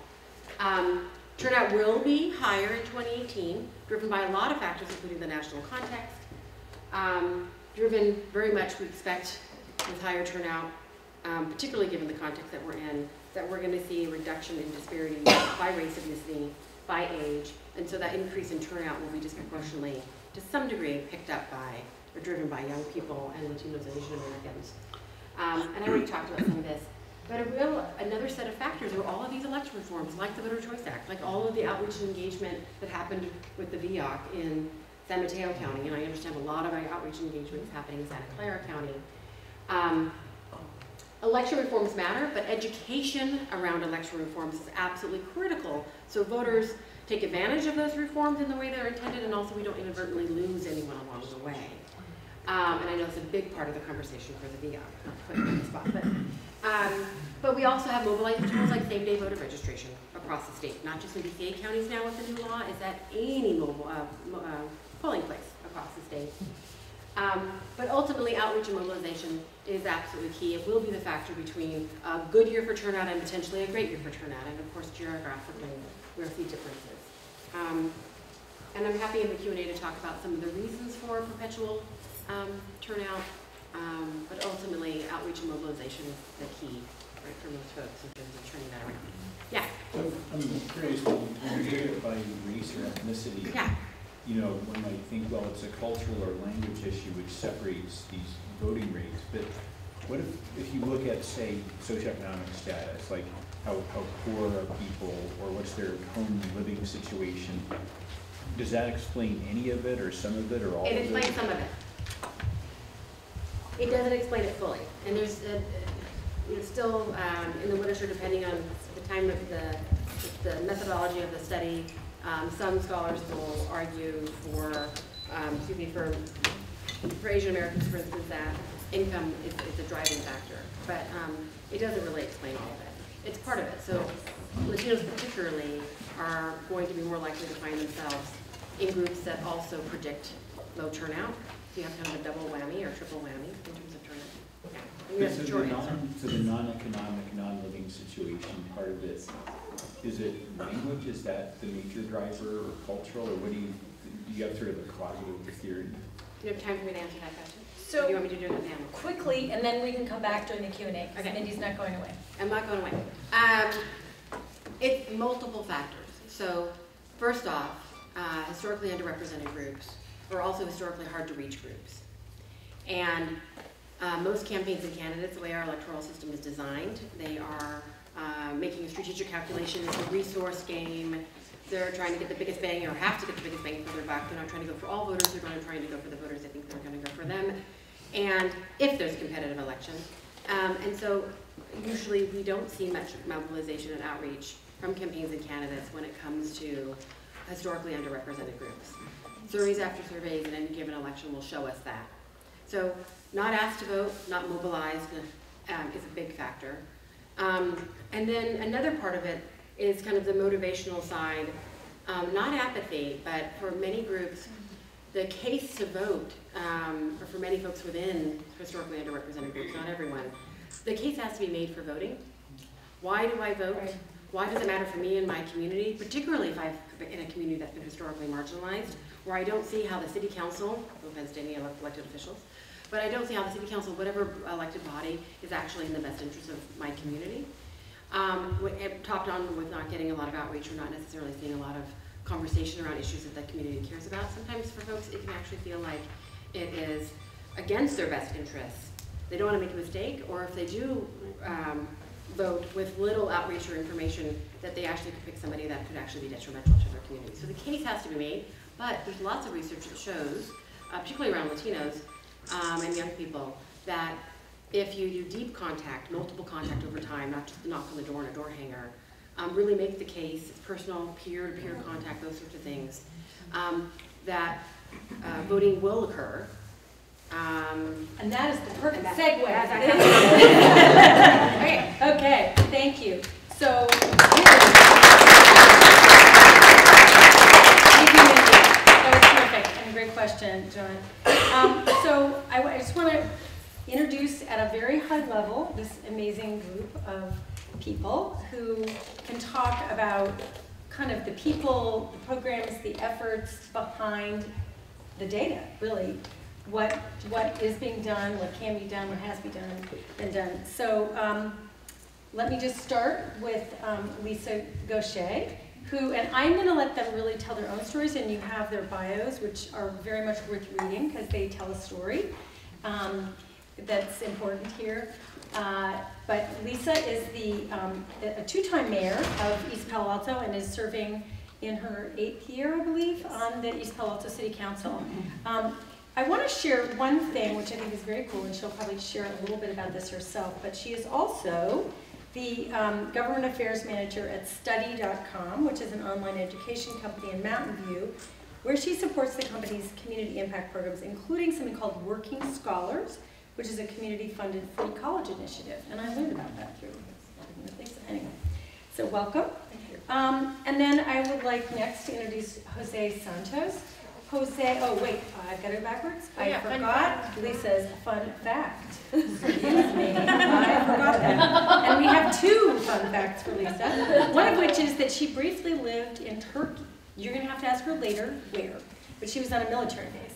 turnout will be higher in 2018, driven by a lot of factors, including the national context. Driven very much, we expect, with higher turnout, particularly given the context that we're in, that we're going to see a reduction in disparities by race, ethnicity, by age, and so that increase in turnout will be disproportionately, to some degree, picked up by, or driven by young people and Latinos and Asian Americans. And I already talked about some of this, but another set of factors are all of these election reforms, like the Voter Choice Act, like all of the outreach and engagement that happened with the VOC in San Mateo County, and I understand a lot of outreach and engagement is happening in Santa Clara County. Election reforms matter, but education around election reforms is absolutely critical, so voters take advantage of those reforms in the way they're intended, and also we don't inadvertently lose anyone along the way. And I know it's a big part of the conversation for the VOC, not to put it on the spot, but we also have mobilizing tools like same-day voter registration across the state, not just in DCA counties now with the new law, is that any mobile polling place across the state. But ultimately, outreach and mobilization is absolutely key. It will be the factor between a good year for turnout and potentially a great year for turnout, and of course, geographically, we'll see differences. And I'm happy in the Q&A to talk about some of the reasons for perpetual turnout, but ultimately, outreach and mobilization is the key, right, for most folks in terms of turning that around. Yeah? I'm curious, when you do it by race or ethnicity, yeah. You know, one might think, well, it's a cultural or language issue which separates these voting rates, but what if you look at, say, socioeconomic status, like how poor are people, or what's their home living situation, does that explain any of it, or some of it, or all of it? It explains some of it. It doesn't explain it fully, and there's still in the literature, depending on the time of the methodology of the study, some scholars will argue for Asian Americans, for instance, that income is a driving factor, but it doesn't really explain all of it. It's part of it. So Latinos particularly are going to be more likely to find themselves in groups that also predict low turnout. So you have kind of a double whammy or triple whammy in terms of turnout. Yeah. I mean, that's a short answer. So the non-economic, non-living situation part of it, is it language? Is that the major driver, or cultural, or what do you have sort of a cognitive theory? Do you have time for me to answer that question? So, do you want me to do it on the panel? quickly, and then we can come back during the Q&A, because Okay. Mindy's not going away. I'm not going away. It's multiple factors. So first off, historically underrepresented groups are also historically hard to reach groups. And most campaigns and candidates, the way our electoral system is designed, they are making a strategic calculation. It's a resource game. They're trying to get the biggest bang, or have to get the biggest bang for their buck. They're not trying to go for all voters. They're trying to go for the voters they think they're going to go for them. And if there's a competitive election. And so usually we don't see much mobilization and outreach from campaigns and candidates when it comes to historically underrepresented groups. Surveys after surveys in any given election will show us that. So not asked to vote, not mobilized is a big factor. And then another part of it is kind of the motivational side, not apathy, but for many groups, the case to vote, or for many folks within historically underrepresented groups, not everyone, the case has to be made for voting. Why do I vote? Right. Why does it matter for me and my community, particularly if I'm in a community that's been historically marginalized, where I don't see how the city council, no offense to any elected officials, but I don't see how the city council, whatever elected body, is actually in the best interest of my community. Talked on with not getting a lot of outreach or not necessarily seeing a lot of conversation around issues that the community cares about. Sometimes for folks, it can actually feel like it is against their best interests they don't want to make a mistake, or if they do vote with little outreach or information, that they actually could pick somebody that could actually be detrimental to their community. So the case has to be made, but there's lots of research that shows, particularly around Latinos and young people, that if you do deep contact, multiple contact over time, not just a knock on the door and a door hanger, really make the case, personal, peer-to-peer contact, those sorts of things, that voting will occur. And that is the perfect segue. Okay, thank you. So, thank you, Mindy. That was terrific and a great question, John. So I just want to introduce at a very high level this amazing group of people who can talk about kind of the people, the programs, the efforts behind the data, really. What is being done, what can be done, what has been done. So let me just start with Lisa Gaucher, who, and I'm going to let them really tell their own stories, and you have their bios, which are very much worth reading because they tell a story that's important here. But Lisa is a two-time mayor of East Palo Alto and is serving in her 8th year, I believe, on the East Palo Alto City Council. I want to share one thing, which I think is very cool, and she'll probably share a little bit about this herself, but she is also the Government Affairs Manager at Study.com, which is an online education company in Mountain View, where she supports the company's community impact programs, including something called Working Scholars, which is a community-funded free college initiative. And I learned about that through things. Anyway, so welcome. Thank you. And then I would like next to introduce Jose Santos. Jose, oh wait, I've got it backwards. I forgot Lisa's fun fact. Excuse me, I forgot that. And we have 2 fun facts for Lisa. One of which is that she briefly lived in Turkey. You're going to have to ask her later where, but she was on a military base.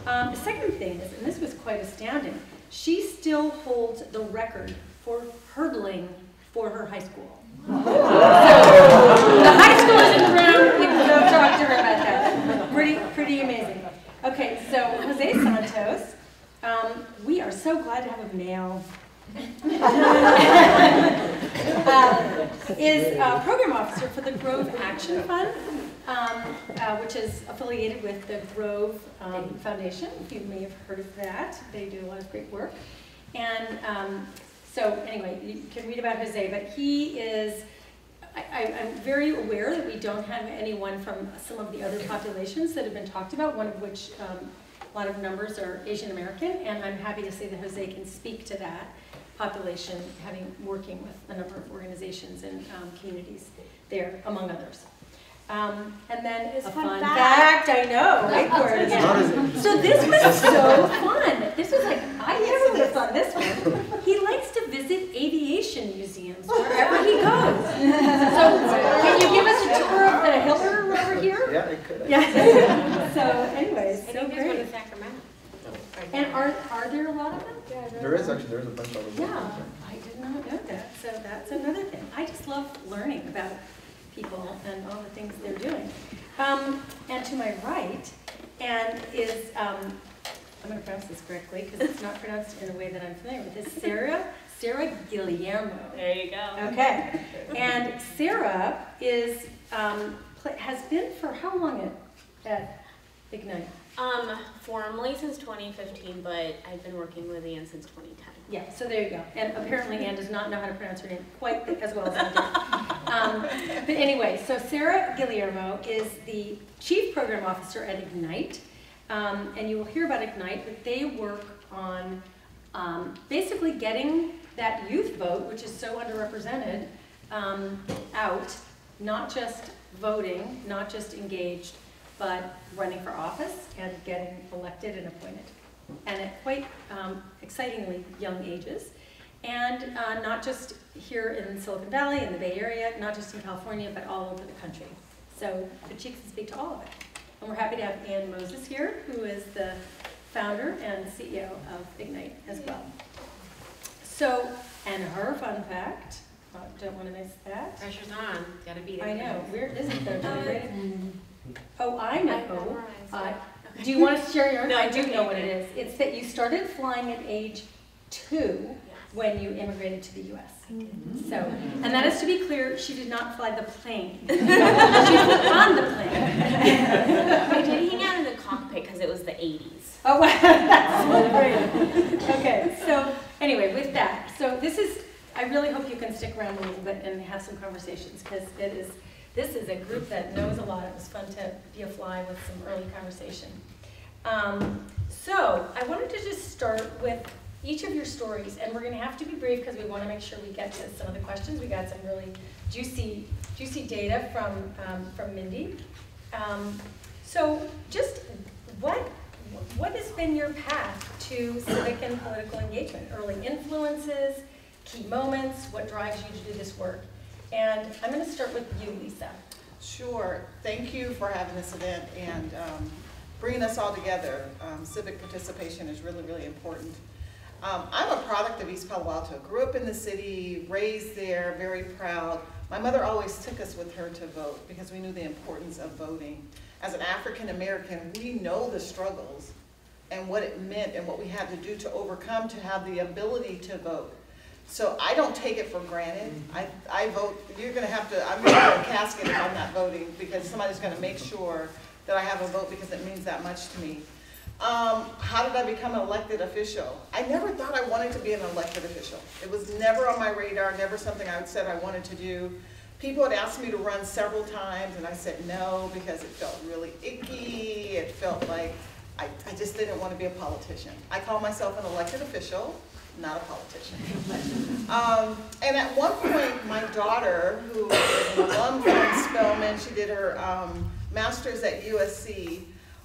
The second thing is, and this was quite astounding, she still holds the record for hurdling for her high school. So, the high school isn't around, you can go talk to her about that. Pretty amazing. Okay, so Jose Santos, we are so glad to have a male, is a program officer for the Grove Action Fund, which is affiliated with the Grove Foundation. You may have heard of that. They do a lot of great work. And so anyway, you can read about Jose, but he is, I'm very aware that we don't have anyone from some of the other populations that have been talked about, one of which a lot of numbers are Asian American, and I'm happy to say that Jose can speak to that population, working with a number of organizations and communities there, among others. And then a fun fact, I know, right, Gordon? So this was so fun. This was like, I never would have thought this one. He likes to visit aviation museums wherever he goes. So can you give us a tour of the Hiller over here? Yeah, I could. Yeah. So anyways, I so think there's one in great. Sacramento. And are there a lot of them? There is actually, there's a bunch of them. Yeah, I did not know that. So that's another thing. I just love learning about people and all the things they're doing. And to my right, and is, I'm going to pronounce this correctly because it's not pronounced in a way that I'm familiar with, is Sarah Guillermo. There you go. Okay. And Sarah is, has been for how long at Ignite? Formally since 2015, but I've been working with Ann since 2010. Yeah, so there you go. And apparently Ann does not know how to pronounce her name quite as well as I do. But anyway, so Sarah Guillermo is the Chief Program Officer at Ignite. And you will hear about Ignite, but they work on basically getting that youth vote, which is so underrepresented, out, not just voting, not just engaged, but running for office and getting elected and appointed. And at quite excitingly young ages. And not just here in Silicon Valley, in the Bay Area, not just in California, but all over the country. So the chief can speak to all of it. And we're happy to have Ann Moses here, who is the founder and CEO of Ignite as well. So, and her fun fact, don't want to miss that. Pressure's on. Gotta beat it. I know. Where is it though? Oh, I know. I Do you want to share your? No, I do okay. know what it is. It's that you started flying at age two when you immigrated to the U.S. So, and that is to be clear, she did not fly the plane. She was on the plane. I did hang out in the cockpit because it was the 80s. Oh, wow, that's so great. Okay, so anyway, with that, so this is, I really hope you can stick around a little bit and have some conversations, because this is a group that knows a lot. It was fun to be a fly with some early conversation. So I wanted to just start with each of your stories, and we're going to have to be brief because we want to make sure we get to some of the questions. We got some really juicy data from Mindy. So just what has been your path to civic and political engagement? Early influences, key moments, what drives you to do this work? And I'm going to start with you, Lisa. Sure. Thank you for having this event and bringing us all together. Civic participation is really, really important. I'm a product of East Palo Alto. Grew up in the city, raised there, very proud. My mother always took us with her to vote because we knew the importance of voting. As an African American, we know the struggles and what it meant and what we had to do to overcome to have the ability to vote. So I don't take it for granted. I vote. You're going to have to, I'm going to go to a casket if I'm not voting because somebody's going to make sure that I have a vote because it means that much to me. How did I become an elected official? I never thought I wanted to be an elected official. It was never on my radar, never something I said I wanted to do. People had asked me to run several times and I said no because it felt really icky. It felt like I just didn't want to be a politician. I call myself an elected official, not a politician. And at one point, my daughter, who is an alum from Spelman, she did her master's at USC,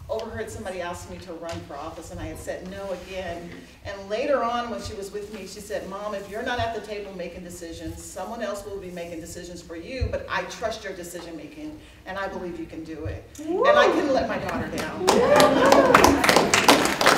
overheard somebody ask me to run for office, and I had said no again. And later on, when she was with me, she said, Mom, if you're not at the table making decisions, someone else will be making decisions for you, but I trust your decision making, and I believe you can do it. Woo! And I couldn't let my daughter down.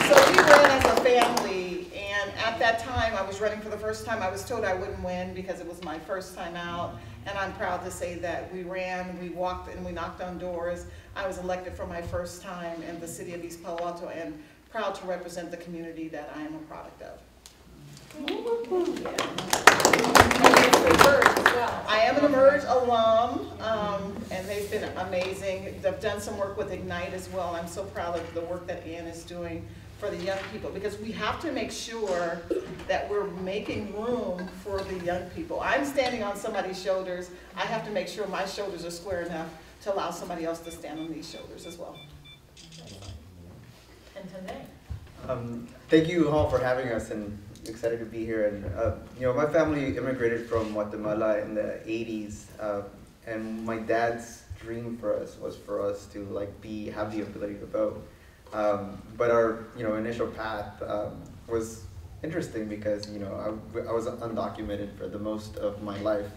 So we ran as a family, and at that time, I was running for the first time. I was told I wouldn't win because it was my first time out, and I'm proud to say that we ran, we walked, and we knocked on doors. I was elected for my first time in the city of East Palo Alto and proud to represent the community that I am a product of. I am an Emerge alum, and they've been amazing. They've done some work with Ignite as well. I'm so proud of the work that Ann is doing for the young people because we have to make sure that we're making room for the young people. I'm standing on somebody's shoulders. I have to make sure my shoulders are square enough to allow somebody else to stand on these shoulders as well. And today. Thank you all for having us, and excited to be here. And you know, my family immigrated from Guatemala in the '80s, and my dad's dream for us was for us to have the ability to vote. But our initial path was interesting because I was undocumented for the most of my life.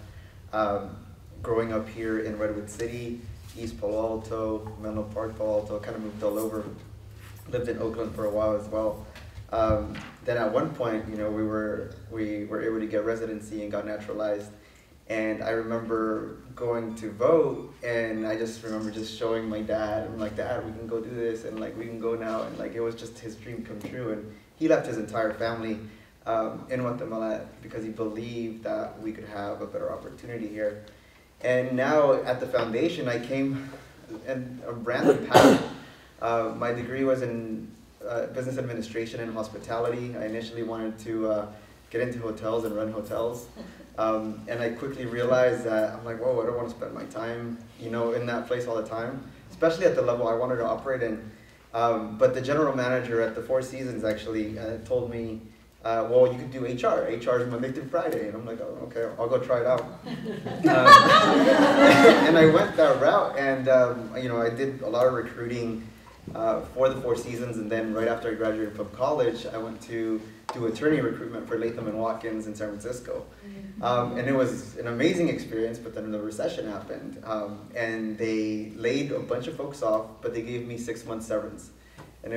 Growing up here in Redwood City, East Palo Alto, Menlo Park, Palo Alto, kind of moved all over. Lived in Oakland for a while as well. Then at one point, we were able to get residency and got naturalized. And I remember going to vote, and I just remember just showing my dad. I'm like, Dad, we can go do this, and we can go now. And it was just his dream come true. And he left his entire family in Guatemala because he believed that we could have a better opportunity here. And now at the foundation, I came in a random path. My degree was in business administration and hospitality. I initially wanted to get into hotels and run hotels. And I quickly realized that I'm like, whoa, I don't want to spend my time, in that place all the time, especially at the level I wanted to operate in. But the general manager at the Four Seasons actually told me, well, you could do HR. HR is Monday through Friday. And I'm like, oh, okay, I'll go try it out. And I went that route, and I did a lot of recruiting for the Four Seasons, and then right after I graduated from college, I went to do attorney recruitment for Latham & Watkins in San Francisco. And it was an amazing experience, but then the recession happened, and they laid a bunch of folks off, but they gave me 6 months severance. And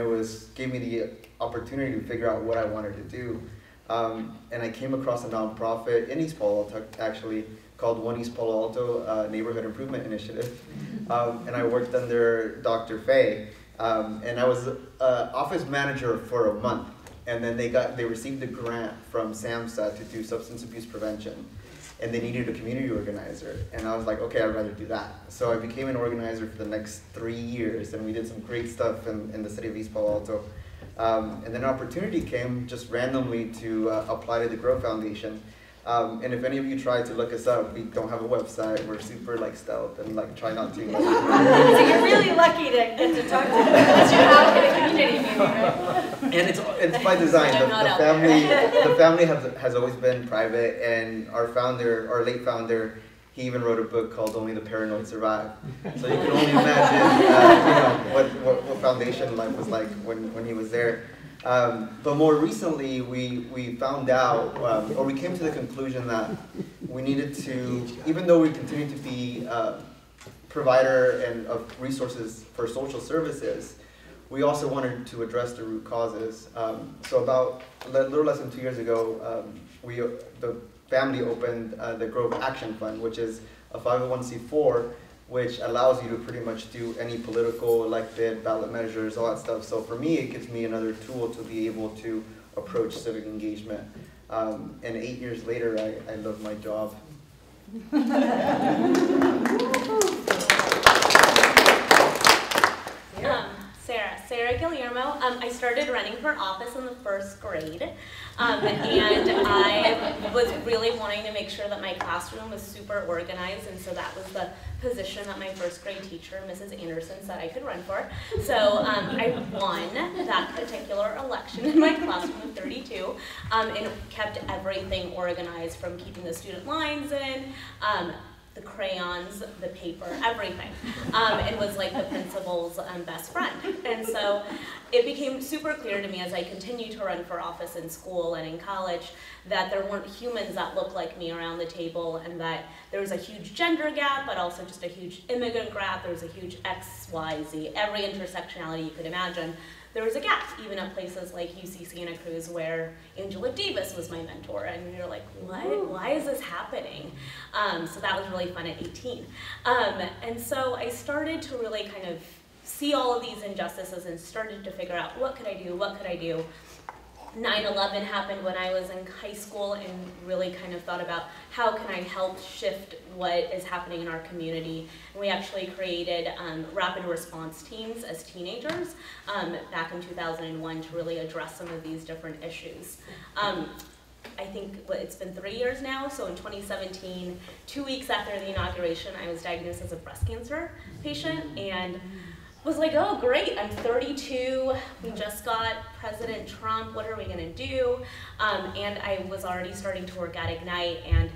gave me the opportunity to figure out what I wanted to do. And I came across a nonprofit in East Palo Alto, actually, called One East Palo Alto Neighborhood Improvement Initiative. And I worked under Dr. Fay. And I was office manager for a month. and then they received a grant from SAMHSA to do substance abuse prevention, and they needed a community organizer, and I was like, okay, I'd rather do that. So I became an organizer for the next 3 years, and we did some great stuff in the city of East Palo Alto. And then an opportunity came just randomly to apply to the Grow Foundation. And if any of you try to look us up, we don't have a website. We're super like stealth and like try not to. So you're really lucky to get to talk to them because you're out in a community meeting, right? And it's by design. The family has always been private, and our late founder, he even wrote a book called Only the Paranoid Survive. So you can only imagine what foundation life was like when he was there. But more recently, we found out, or we came to the conclusion that we needed to, even though we continue to be a provider of resources for social services, we also wanted to address the root causes. So about a little less than 2 years ago, the family opened the Grove Action Fund, which is a 501c4, which allows you to pretty much do any political, elected, ballot measures, all that stuff. So for me, it gives me another tool to be able to approach civic engagement. And 8 years later, I love my job. Sarah Guillermo. I started running for office in the 1st grade, and I was really wanting to make sure that my classroom was super organized, and so that was the position that my 1st grade teacher, Mrs. Anderson, said I could run for. So I won that particular election in my classroom of 32, and kept everything organized, from keeping the student lines in, the crayons, the paper, everything, and was like the principal's best friend. And so it became super clear to me as I continued to run for office in school and in college that there weren't humans that looked like me around the table, and that there was a huge gender gap, but also just a huge immigrant gap. There was a huge X, Y, Z, every intersectionality you could imagine. There was a gap, even at places like UC Santa Cruz, where Angela Davis was my mentor, and you're like, what? Why is this happening? So that was really fun at 18. And so I started to really kind of see all of these injustices and started to figure out, what could I do? What could I do? 9/11 happened when I was in high school, and really kind of thought about how can I help shift what is happening in our community. And we actually created rapid response teams as teenagers back in 2001 to really address some of these different issues. I think it's been 3 years now, so in 2017, 2 weeks after the inauguration, I was diagnosed as a breast cancer patient, and was like, oh great, I'm 32, we just got President Trump, what are we gonna do? And I was already starting to work at Ignite, and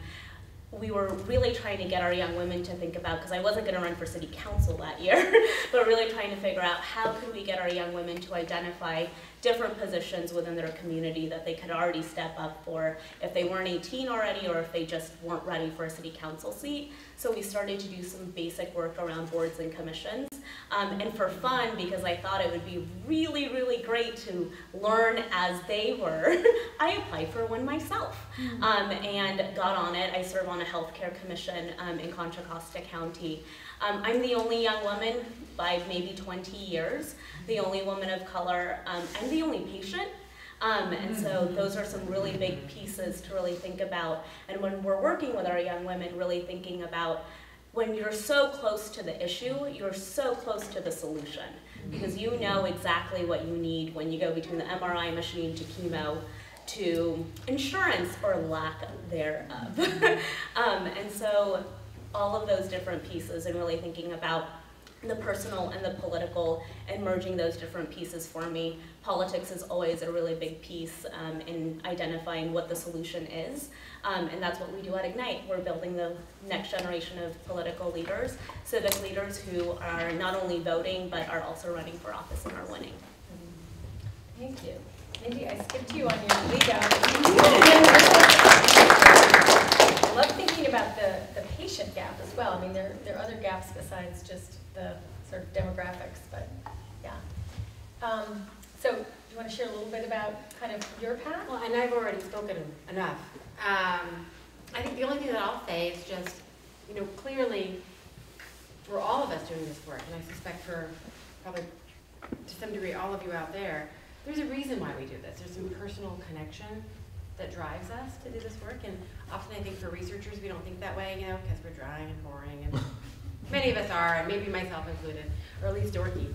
we were really trying to get our young women to think about, because I wasn't gonna run for city council that year, but really trying to figure out how could we get our young women to identify different positions within their community that they could already step up for if they weren't 18 already, or if they just weren't ready for a city council seat. So we started to do some basic work around boards and commissions. And for fun, because I thought it would be really, really great to learn as they were, I applied for one myself and got on it. I serve on a healthcare commission in Contra Costa County. I'm the only young woman by maybe 20 years, the only woman of color, and the only patient. And so those are some really big pieces to really think about. And when we're working with our young women, really thinking about, when you're so close to the issue, you're so close to the solution, because you know exactly what you need when you go between the MRI machine to chemo to insurance or lack thereof. And so all of those different pieces, and really thinking about the personal and the political and merging those different pieces for me. Politics is always a really big piece in identifying what the solution is. And that's what we do at Ignite. We're building the next generation of political leaders, civic leaders who are not only voting, but are also running for office and are winning. Thank you. Mindy, I skipped you on your lead out. I love thinking about the patient gap as well. I mean, there are other gaps besides just the sort of demographics, but yeah. So do you want to share a little bit about kind of your path? Well, and I've already spoken enough. I think the only thing that I'll say is just, you know, clearly for all of us doing this work, and I suspect for probably to some degree all of you out there, there's a reason why we do this. There's some personal connection that drives us to do this work, and often I think for researchers we don't think that way, you know, because we're dry and boring, and many of us are, and maybe myself included, or at least dorky.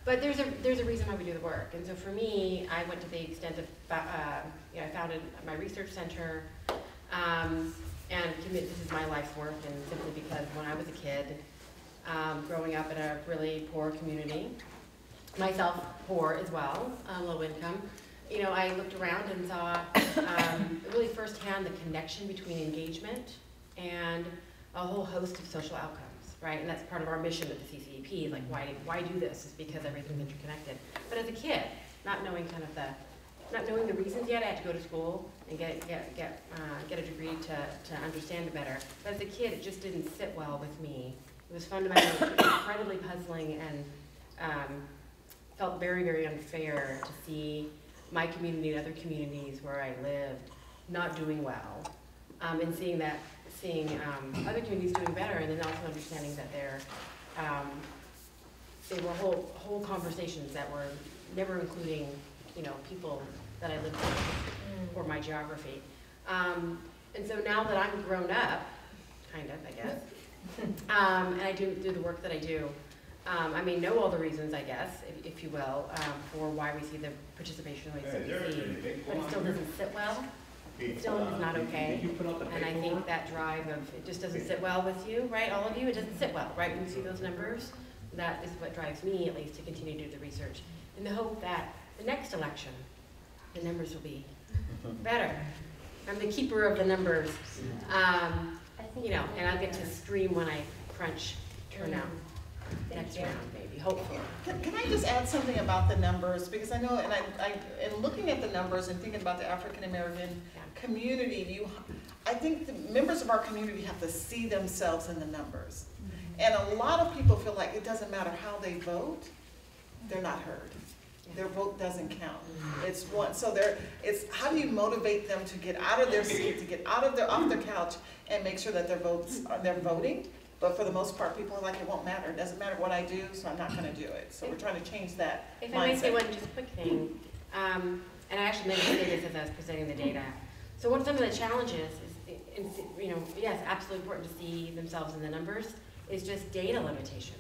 But there's a reason why we do the work, and so for me, I went to the extent of, I founded my research center, and this is my life's work, and simply because when I was a kid, growing up in a really poor community, myself poor as well, low income, you know, I looked around and saw really firsthand the connection between engagement and a whole host of social outcomes, right? And that's part of our mission at the CCEP, like why do this? It's because everything's interconnected. But as a kid, not knowing the reasons yet, I had to go to school and get a degree to understand it better. But as a kid, it just didn't sit well with me. It was fundamentally incredibly puzzling and felt very, very unfair to see my community and other communities where I lived not doing well, and seeing other communities doing better, and then also understanding that they were whole conversations that were never including, you know, people that I lived with or my geography. And so now that I'm grown up, kind of, I guess, and I do the work that I do, I may know all the reasons, I guess, if you will, for why we see the participation rates that we see, but it still doesn't sit well. It still is not okay, and I think that drive of, it just doesn't sit well with you, right, all of you, it doesn't sit well, right, when you see those numbers. That is what drives me, at least, to continue to do the research, in the hope that the next election, the numbers will be better. I'm the keeper of the numbers, you know, and I'll get to scream when I crunch turnout next round, maybe, hopefully. Can I just add something about the numbers? Because I know, and in looking at the numbers and thinking about the African American community, I think the members of our community have to see themselves in the numbers. And a lot of people feel like it doesn't matter how they vote, they're not heard. Their vote doesn't count. It's one. So it's how do you motivate them to get out of their seat, to get out of off their couch, and make sure that they're voting. But for the most part, people are like, it won't matter. It doesn't matter what I do, so I'm not going to do it. So we're trying to change that If mindset. I may say one just quick thing, and I actually meant to say this as I was presenting the data. So some of the challenges is, you know, yes, absolutely important to see themselves in the numbers, is just data limitations,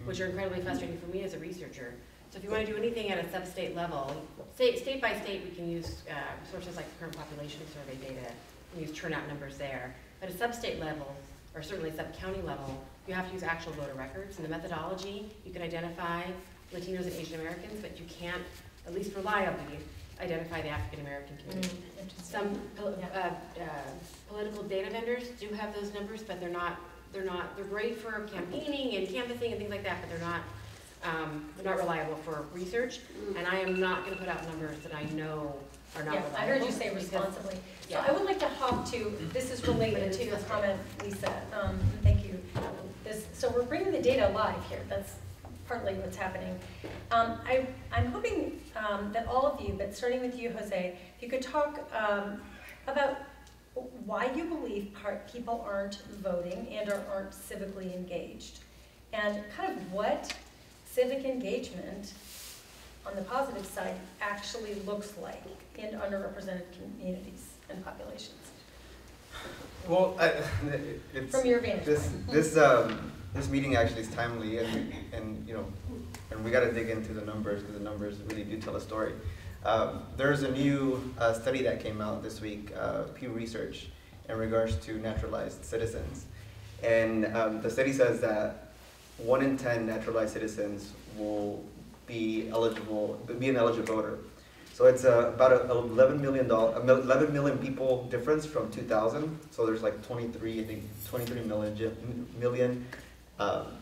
which are incredibly frustrating for me as a researcher. So if you want to do anything at a sub-state level, state by state, we can use sources like the current population survey data, and use turnout numbers there. But at a sub-state level, or certainly sub-county level, you have to use actual voter records. And the methodology, you can identify Latinos and Asian Americans, but you can't, at least reliably, identify the African American community. Some political data vendors do have those numbers, but they're great for campaigning and canvassing and things like that, but they're not reliable for research. And I am not going to put out numbers that I know are not reliable. I heard you say responsibly. So I would like to hop to, this is related to your comment, Lisa. Thank you. So we're bringing the data alive here. That's partly what's happening. I'm hoping that all of you, but starting with you, Jose, if you could talk about why you believe people aren't voting and or aren't civically engaged, and kind of what civic engagement on the positive side actually looks like in underrepresented communities and populations. Well, it's, from your vantage point. This meeting actually is timely, and you know, and we got to dig into the numbers because the numbers really do tell a story. There's a new study that came out this week, Pew Research, in regards to naturalized citizens, and the study says that 1 in 10 naturalized citizens will be an eligible voter. So it's about 11 million people difference from 2000. So there's like 23 million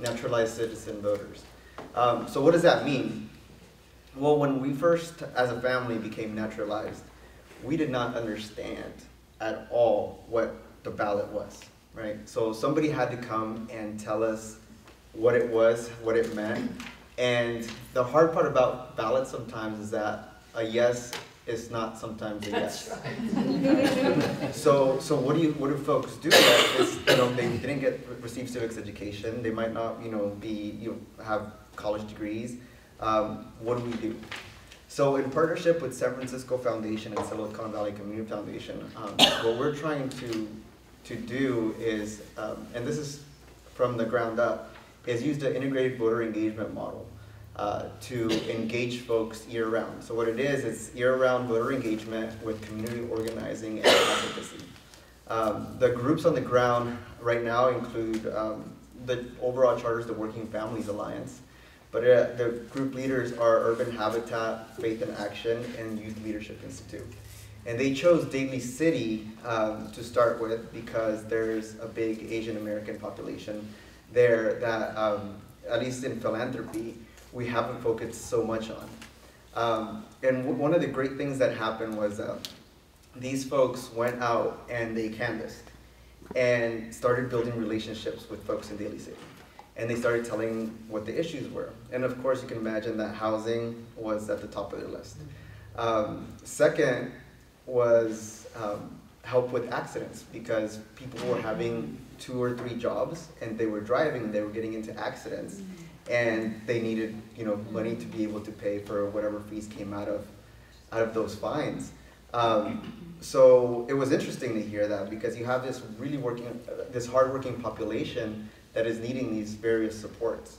naturalized citizen voters. So what does that mean? Well, when we first, as a family, became naturalized, we did not understand at all what the ballot was, right? So somebody had to come and tell us what it was, what it meant. And the hard part about ballots sometimes is that a yes is not sometimes a yes. That's right. So what do folks do? Is, you know, they didn't receive civics education. They might not, you know, have college degrees. what do we do? So in partnership with San Francisco Foundation and Silicon Valley Community Foundation, what we're trying to do is, and this is from the ground up, is use the integrated voter engagement model to engage folks year-round. So what it is, it's year-round voter engagement with community organizing and advocacy. The groups on the ground right now include the overall charter is the Working Families Alliance, but the group leaders are Urban Habitat, Faith in Action, and Youth Leadership Institute. And they chose Daly City to start with because there's a big Asian American population there that, at least in philanthropy, we haven't focused so much on. And one of the great things that happened was these folks went out and they canvassed and started building relationships with folks in Daly City. And they started telling what the issues were. And of course, you can imagine that housing was at the top of their list. Second was help with accidents, because people were having 2 or 3 jobs and they were driving, they were getting into accidents, and they needed, you know, money to be able to pay for whatever fees came out of those fines. So it was interesting to hear that, because you have this really this hardworking population that is needing these various supports.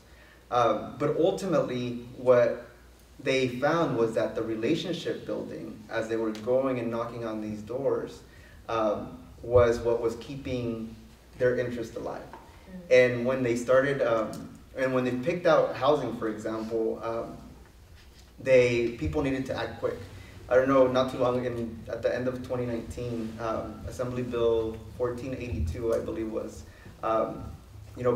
But ultimately, what they found was that the relationship building, as they were going and knocking on these doors, was what was keeping their interest alive. And when they started, and when they picked out housing, for example, people needed to act quick. I don't know, not too long ago, at the end of 2019, Assembly Bill 1482, I believe was,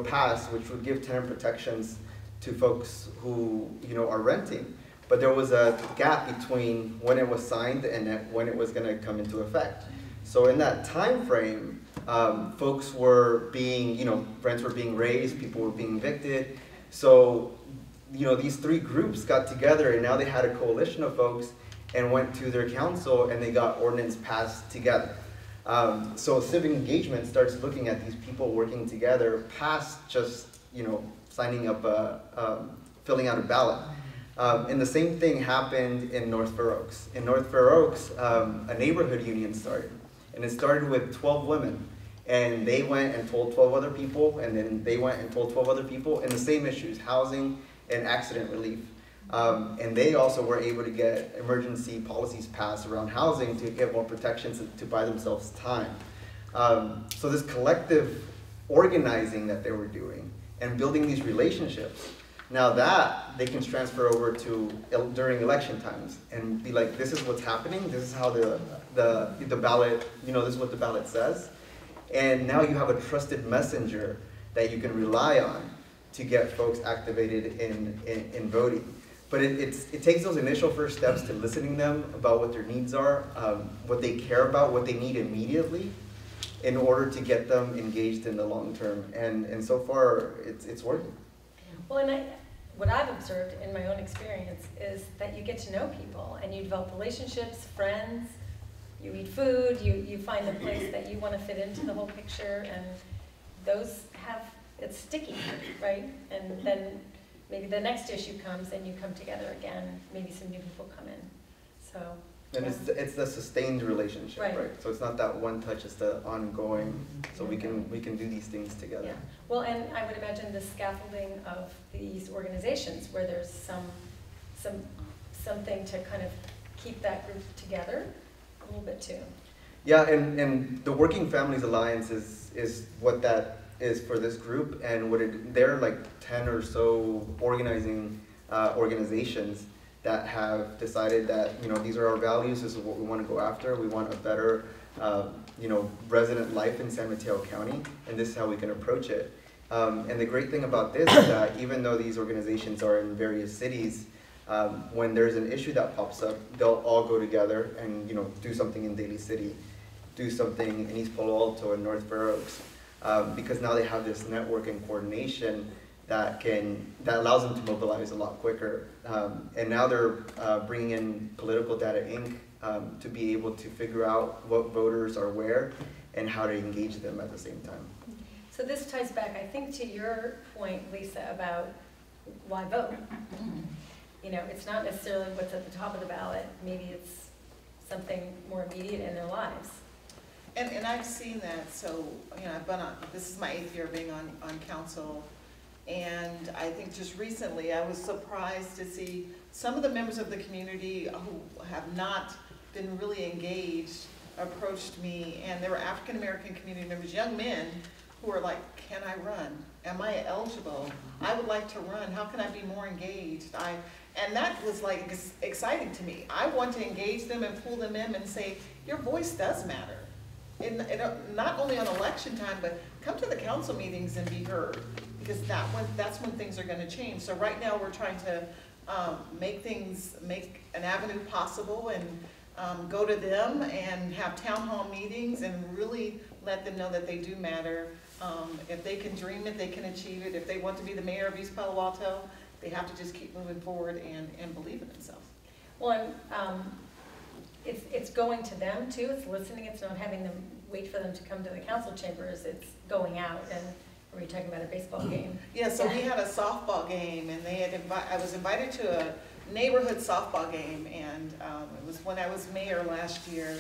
passed, which would give tenant protections to folks who, are renting. But there was a gap between when it was signed and when it was going to come into effect. So in that time frame, folks were being, rents were being raised, people were being evicted. So, these 3 groups got together, and now they had a coalition of folks and went to their council, and they got ordinance passed together. So civic engagement starts looking at these people working together past just, signing up, filling out a ballot. And the same thing happened in North Fair Oaks. In North Fair Oaks, a neighborhood union started. And it started with 12 women. And they went and told 12 other people, and then they went and told 12 other people, and the same issues, housing and accident relief. And they also were able to get emergency policies passed around housing to get more protections to buy themselves time. So this collective organizing that they were doing and building these relationships, now that they can transfer over to during election times and be like, this is what's happening, this is how the ballot, this is what the ballot says. And now you have a trusted messenger that you can rely on to get folks activated in voting. But it takes those initial first steps to listening to them about what their needs are, what they care about, what they need immediately, in order to get them engaged in the long term. And so far, it's working. Well, and what I've observed in my own experience is that you get to know people and you develop relationships, friends, you eat food, you find a place that you want to fit into the whole picture, and it's sticky, right? And then maybe the next issue comes and you come together again, maybe some new people come in, so. And it's the sustained relationship, right? So it's not that one touch, it's the ongoing, so we can do these things together. Yeah. Well, and I would imagine the scaffolding of these organizations where there's something to kind of keep that group together a little bit too. Yeah, and the Working Families Alliance is what that is for this group, and they're like 10 or so organizations that have decided that, these are our values, this is what we want to go after, we want a better, resident life in San Mateo County, and this is how we can approach it. And the great thing about this is that even though these organizations are in various cities, when there's an issue that pops up, they'll all go together and, do something in Daly City, do something in East Palo Alto and North Fair Oaks, because now they have this network and coordination that allows them to mobilize a lot quicker. And now they're bringing in Political Data Inc. To be able to figure out what voters are where and how to engage them at the same time. So this ties back, I think, to your point, Lisa, about why vote. you know, it's not necessarily what's at the top of the ballot. Maybe it's something more immediate in their lives. And I've seen that, so, you know, I've been on, this is my 8th year being on council, and I think just recently I was surprised to see some of the members of the community who have not been really engaged approached me, and there were African-American community members, young men, who were like, can I run? Am I eligible? I would like to run. How can I be more engaged? And that was like exciting to me. I want to engage them and pull them in and say, your voice does matter. Not only on election time, but come to the council meetings and be heard, because that's when things are going to change. So right now we're trying to make an avenue possible and go to them and have town hall meetings and really let them know that they do matter. If they can dream it, they can achieve it. If they want to be the mayor of East Palo Alto, they have to just keep moving forward and believe in themselves. Well, it's going to them too. It's listening. It's not having them wait for them to come to the council chambers. It's going out. And were you talking about a baseball game? Yeah. So we had a softball game, and I was invited to a neighborhood softball game, and it was when I was mayor last year.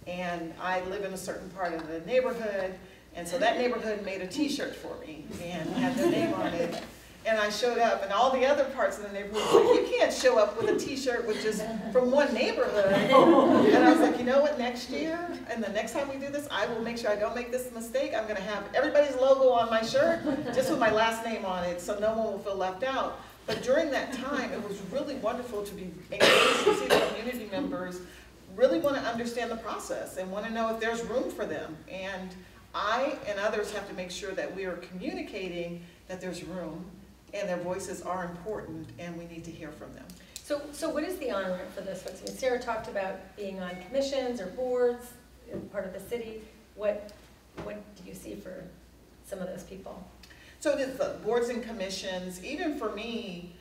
And I live in a certain part of the neighborhood, and so that neighborhood made a T-shirt for me and had their name on it. And I showed up, and all the other parts of the neighborhood were like, you can't show up with a T-shirt with just from one neighborhood. And I was like, you know what, next year, and the next time we do this, I will make sure I don't make this mistake. I'm going to have everybody's logo on my shirt, just with my last name on it, so no one will feel left out. But during that time, it was really wonderful to be engaged to see the community members really want to understand the process and want to know if there's room for them. And I and others have to make sure that we are communicating that there's room and their voices are important and we need to hear from them. So what is the on-ramp for this? I mean, Sarah talked about being on commissions or boards in part of the city. What do you see for some of those people? So it is the boards and commissions. Even for me,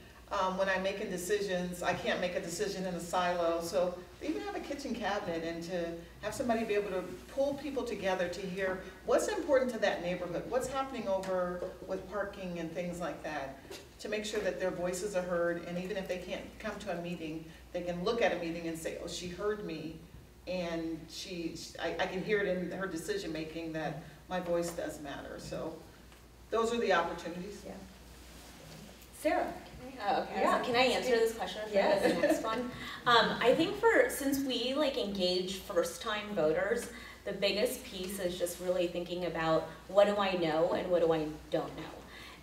when I'm making decisions, I can't make a decision in a silo. So even have a kitchen cabinet and to have somebody be able to pull people together to hear what's important to that neighborhood, what's happening over with parking and things like that, to make sure that their voices are heard. And even if they can't come to a meeting, they can look at a meeting and say, oh, she heard me. And I can hear it in her decision making that my voice does matter. So those are the opportunities. Yeah. Sarah. Oh, okay. Yeah. So can I answer this question for Yes. the next one? I think since we engage first-time voters, the biggest piece is just really thinking about what do I know and what do I don't know.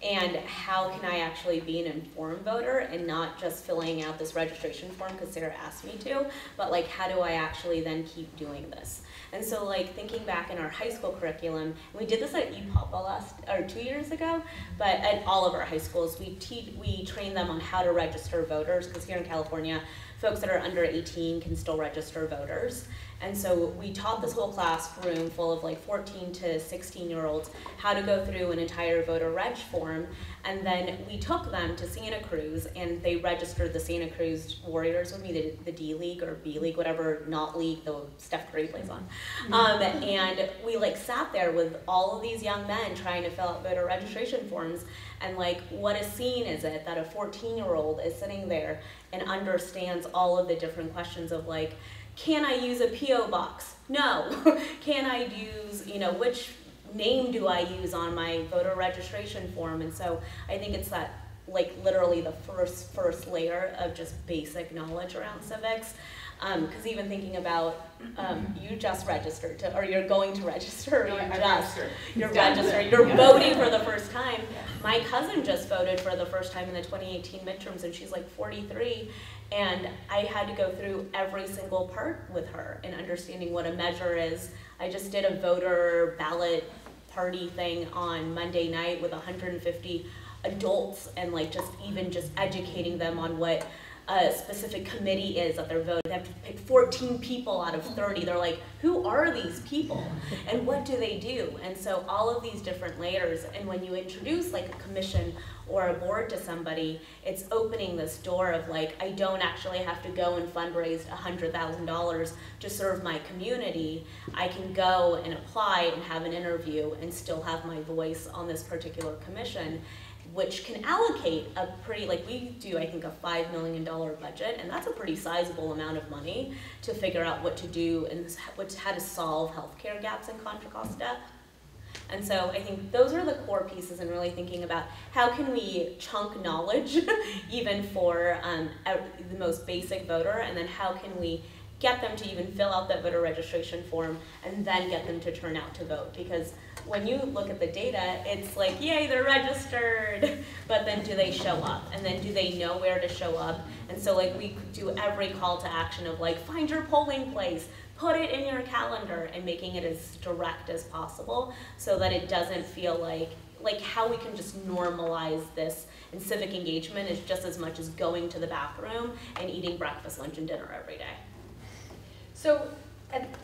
And how can I actually be an informed voter and not just filling out this registration form because Sarah asked me to, but how do I actually then keep doing this? And so thinking back in our high school curriculum, we did this at UPAPA 2 years ago, but at all of our high schools, we train them on how to register voters, because here in California, folks that are under 18 can still register voters. And so we taught this whole classroom full of 14 to 16-year-olds how to go through an entire voter reg form. And then we took them to Santa Cruz and they registered the Santa Cruz Warriors with me, the D League or B League, whatever not league the Steph Curry plays on. And we sat there with all of these young men trying to fill out voter registration forms. And what a scene is it that a 14-year-old is sitting there and understands all of the different questions of can I use a P.O. box? No. Can I use, which name do I use on my voter registration form? And so I think it's that, literally the first layer of just basic knowledge around civics. Because even thinking about, you just registered, or you're going to register, you're registered, you're voting for the first time. My cousin just voted for the first time in the 2018 midterms, and she's 43. And I had to go through every single part with her in understanding what a measure is. I just did a voter ballot party thing on Monday night with 150 adults and just educating them on what a specific committee is that they're voting. They have to pick 14 people out of 30. They're like, who are these people? And what do they do? And so all of these different layers, and when you introduce like a commission or a board to somebody, it's opening this door of like, I don't actually have to go and fundraise $100,000 to serve my community. I can go and apply and have an interview and still have my voice on this particular commission, which can allocate a pretty, like we do, I think, a $5 million budget, and that's a pretty sizable amount of money to figure out what to do and how to solve healthcare gaps in Contra Costa. And so I think those are the core pieces, and really thinking about how can we chunk knowledge even for the most basic voter, and then how can we get them to even fill out that voter registration form and then get them to turn out to vote. Because when you look at the data, it's like, yay, they're registered, but then do they show up? And then do they know where to show up? And so like we do every call to action of like, find your polling place, put it in your calendar, and making it as direct as possible so that it doesn't feel like how we can just normalize this, and civic engagement is just as much as going to the bathroom and eating breakfast, lunch, and dinner every day. So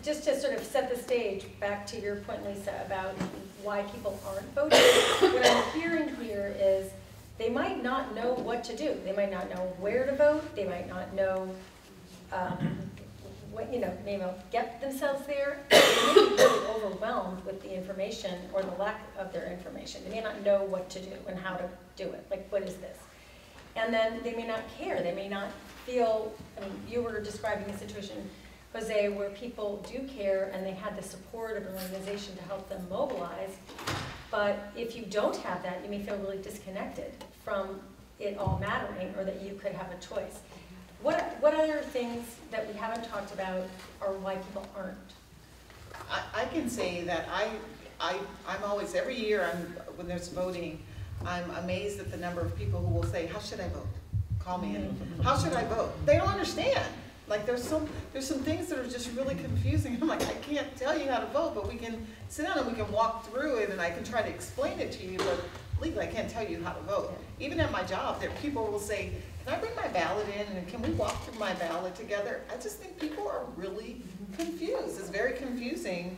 just to sort of set the stage, back to your point, Lisa, about why people aren't voting, what I'm hearing here is they might not know what to do. They might not know where to vote. They might not know, maybe get themselves there. They may be really overwhelmed with the information or the lack of their information. They may not know what to do and how to do it. Like, what is this? And then they may not care. They may not feel, you were describing a situation, Jose, where people do care and they had the support of an organization to help them mobilize. But if you don't have that, you may feel really disconnected from it all mattering, or that you could have a choice. What other things that we haven't talked about are why people aren't? I can say that I'm always, every year when there's voting, I'm amazed at the number of people who will say, how should I vote? Call me in. How should I vote? They don't understand. Like there's some things that are just really confusing. I'm like, I can't tell you how to vote, but we can sit down and we can walk through it, and I can try to explain it to you, but legally I can't tell you how to vote. Even at my job, there people will say, can I bring my ballot in, and can we walk through my ballot together? I just think people are really confused. It's very confusing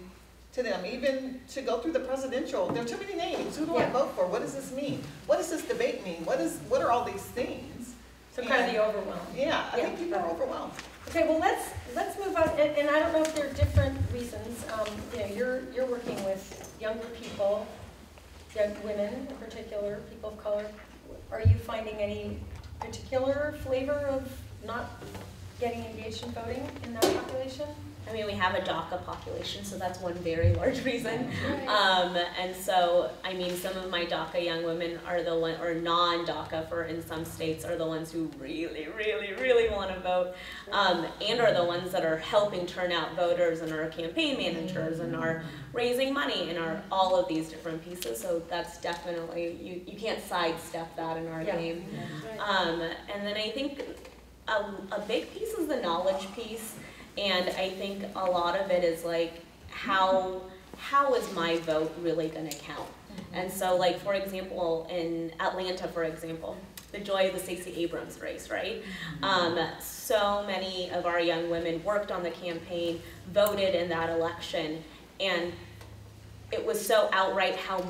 to them, even to go through the presidential. There are too many names. Who do I vote for? What does this mean? What does this debate mean? What are all these things? So kind of the overwhelm. Yeah, I think people are overwhelmed. Okay, well let's move on, and I don't know if there are different reasons. You're working with younger people, young women in particular, people of color. Are you finding any particular flavor of not getting engaged in voting in that population? I mean, we have a DACA population, so that's one very large reason. And so, I mean, some of my DACA young women are the one, or non-DACA in some states, are the ones who really, really, really want to vote, and are the ones that are helping turn out voters, and are campaign managers, and are raising money, and are all of these different pieces. So that's definitely, you can't sidestep that in our game. And then I think a big piece is the knowledge piece. And I think a lot of it is like, how is my vote really going to count? And so, like, for example, in Atlanta, for example, the joy of the Stacey Abrams race, right? So many of our young women worked on the campaign, voted in that election, and it was so outright how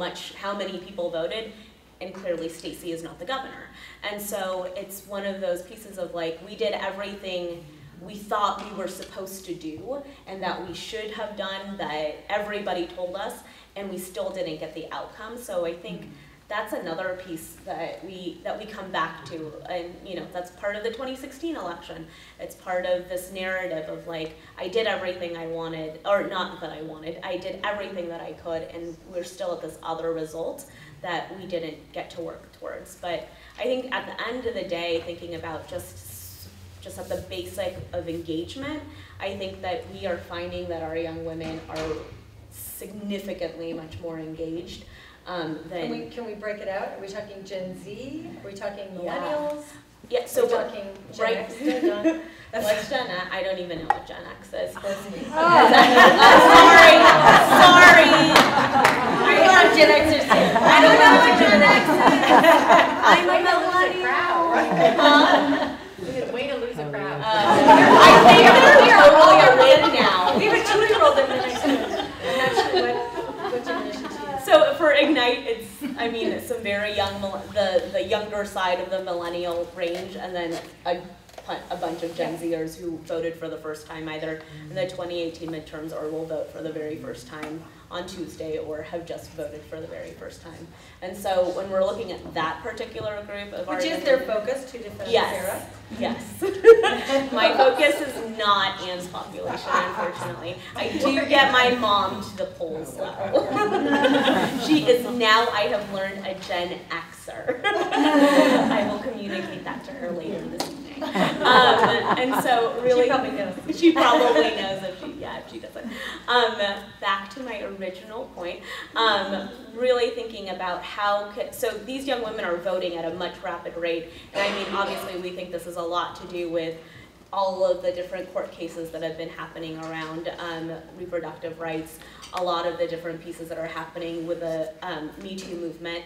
many people voted, and clearly Stacey is not the governor. And so it's one of those pieces of like, we did everything we thought we were supposed to do and that we should have done, that everybody told us, and we still didn't get the outcome. So I think that's another piece that we come back to, and that's part of the 2016 election. It's part of this narrative of like, I did everything I wanted, or not that I wanted, I did everything that I could, and we're still at this other result that we didn't get to work towards. But I think at the end of the day, thinking about just at the basic of engagement, I think that we are finding that our young women are significantly much more engaged than... Can we break it out? Are we talking Gen Z? Are we talking millennials? Yeah, so we're talking Gen X. What's Gen X? I don't even know what Gen X is. Sorry. I love Gen Xers too. I don't know what Gen X is. I'm a millennial. Way to I think they're totally awake now. We have a 2-year-old in the next room. I'm not sure what generation she is. So for Ignite, it's, I mean, some very young, the younger side of the millennial range, and then a bunch of Gen Zers who voted for the first time either in the 2018 midterms or will vote for the very first time on Tuesday or have just voted for the very first time. And so when we're looking at that particular group of Which is their focus, to defend Sarah? Yes. My focus is not Anne's population, unfortunately. I do get my mom to the polls, though. She is now, I have learned, a Gen Xer. I will communicate that to her later this evening. And so really, she probably knows. She probably knows if she doesn't. Back to my original point, really thinking about so these young women are voting at a much rapid rate, and I mean, obviously we think this is a lot to do with all of the different court cases that have been happening around reproductive rights, a lot of the different pieces that are happening with the Me Too movement.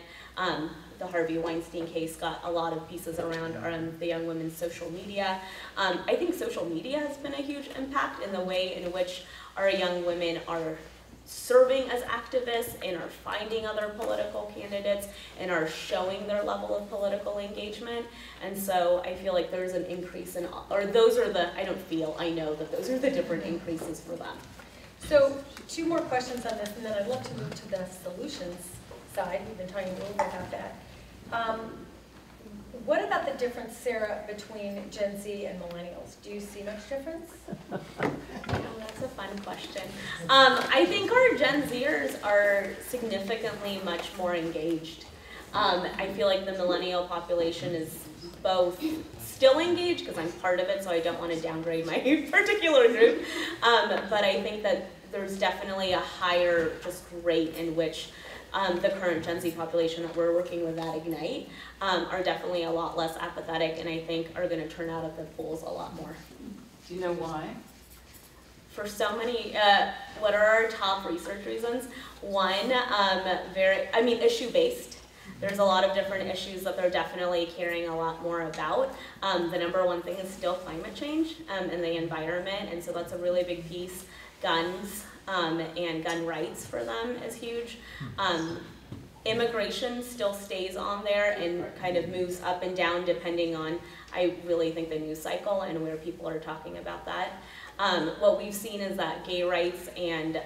The Harvey Weinstein case got a lot of pieces around the young women's social media. I think social media has been a huge impact in the way in which our young women are serving as activists and are finding other political candidates and are showing their level of political engagement. And so I feel like there's an increase in, or those are the, I don't feel, I know that those are the different increases for them. So 2 more questions on this, and then I'd love to move to the solutions side. We've been talking a little bit about that. What about the difference, Sarah, between Gen Z and millennials? Do you see much difference? That's a fun question. I think our Gen Zers are significantly much more engaged. I feel like the millennial population is both still engaged, because I'm part of it, so I don't want to downgrade my particular group, but I think that there's definitely a higher just rate in which the current Gen Z population that we're working with at Ignite are definitely a lot less apathetic, and I think are going to turn out at the polls a lot more. Do you know why? For so many, what are our top research reasons? One, issue-based. There's a lot of different issues that they're definitely caring a lot more about. The number one thing is still climate change and the environment, and so that's a really big piece. Guns and gun rights for them is huge. Immigration still stays on there and kind of moves up and down depending on, I really think, the news cycle and where people are talking about that. What we've seen is that gay rights and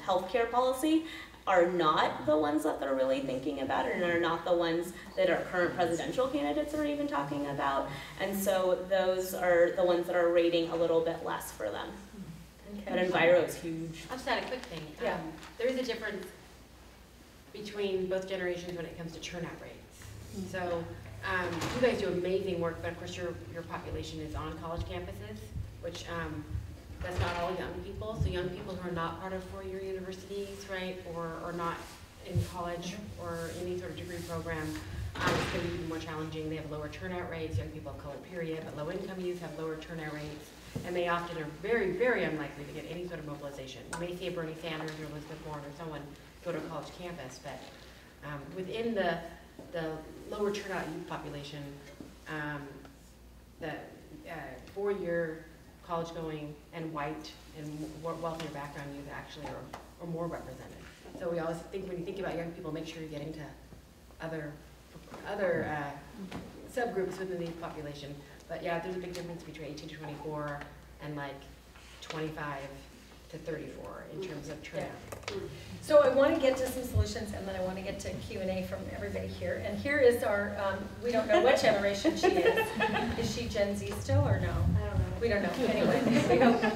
healthcare policy are not the ones that they're really thinking about, and are not the ones that our current presidential candidates are even talking about. And so those are the ones that are rating a little bit less for them. Okay. But Enviro is huge. I'll just add a quick thing. Yeah. There is a difference between both generations when it comes to turnout rates. So you guys do amazing work, but of course your population is on college campuses, which that's not all young people. So young people who are not part of four-year universities, right, or not in college or any sort of degree program, it's going to be even more challenging. They have lower turnout rates. Young people of color, period, but low-income youth have lower turnout rates, and they often are very, very unlikely to get any sort of mobilization. You may see a Bernie Sanders or Elizabeth Warren or someone go to a college campus, but within the lower turnout youth population, the four-year college-going and white and wealthier background youth actually are more represented. So we always think, when you think about young people, make sure you get into other subgroups within the population. But yeah, there's a big difference between 18 to 24 and like 25 to 34 in terms of turnout. Yeah. So I want to get to some solutions, and then I want to get to Q&A from everybody here. And here is our, we don't know what generation she is. Is she Gen Z still or no? I don't know. We don't know. Anyway,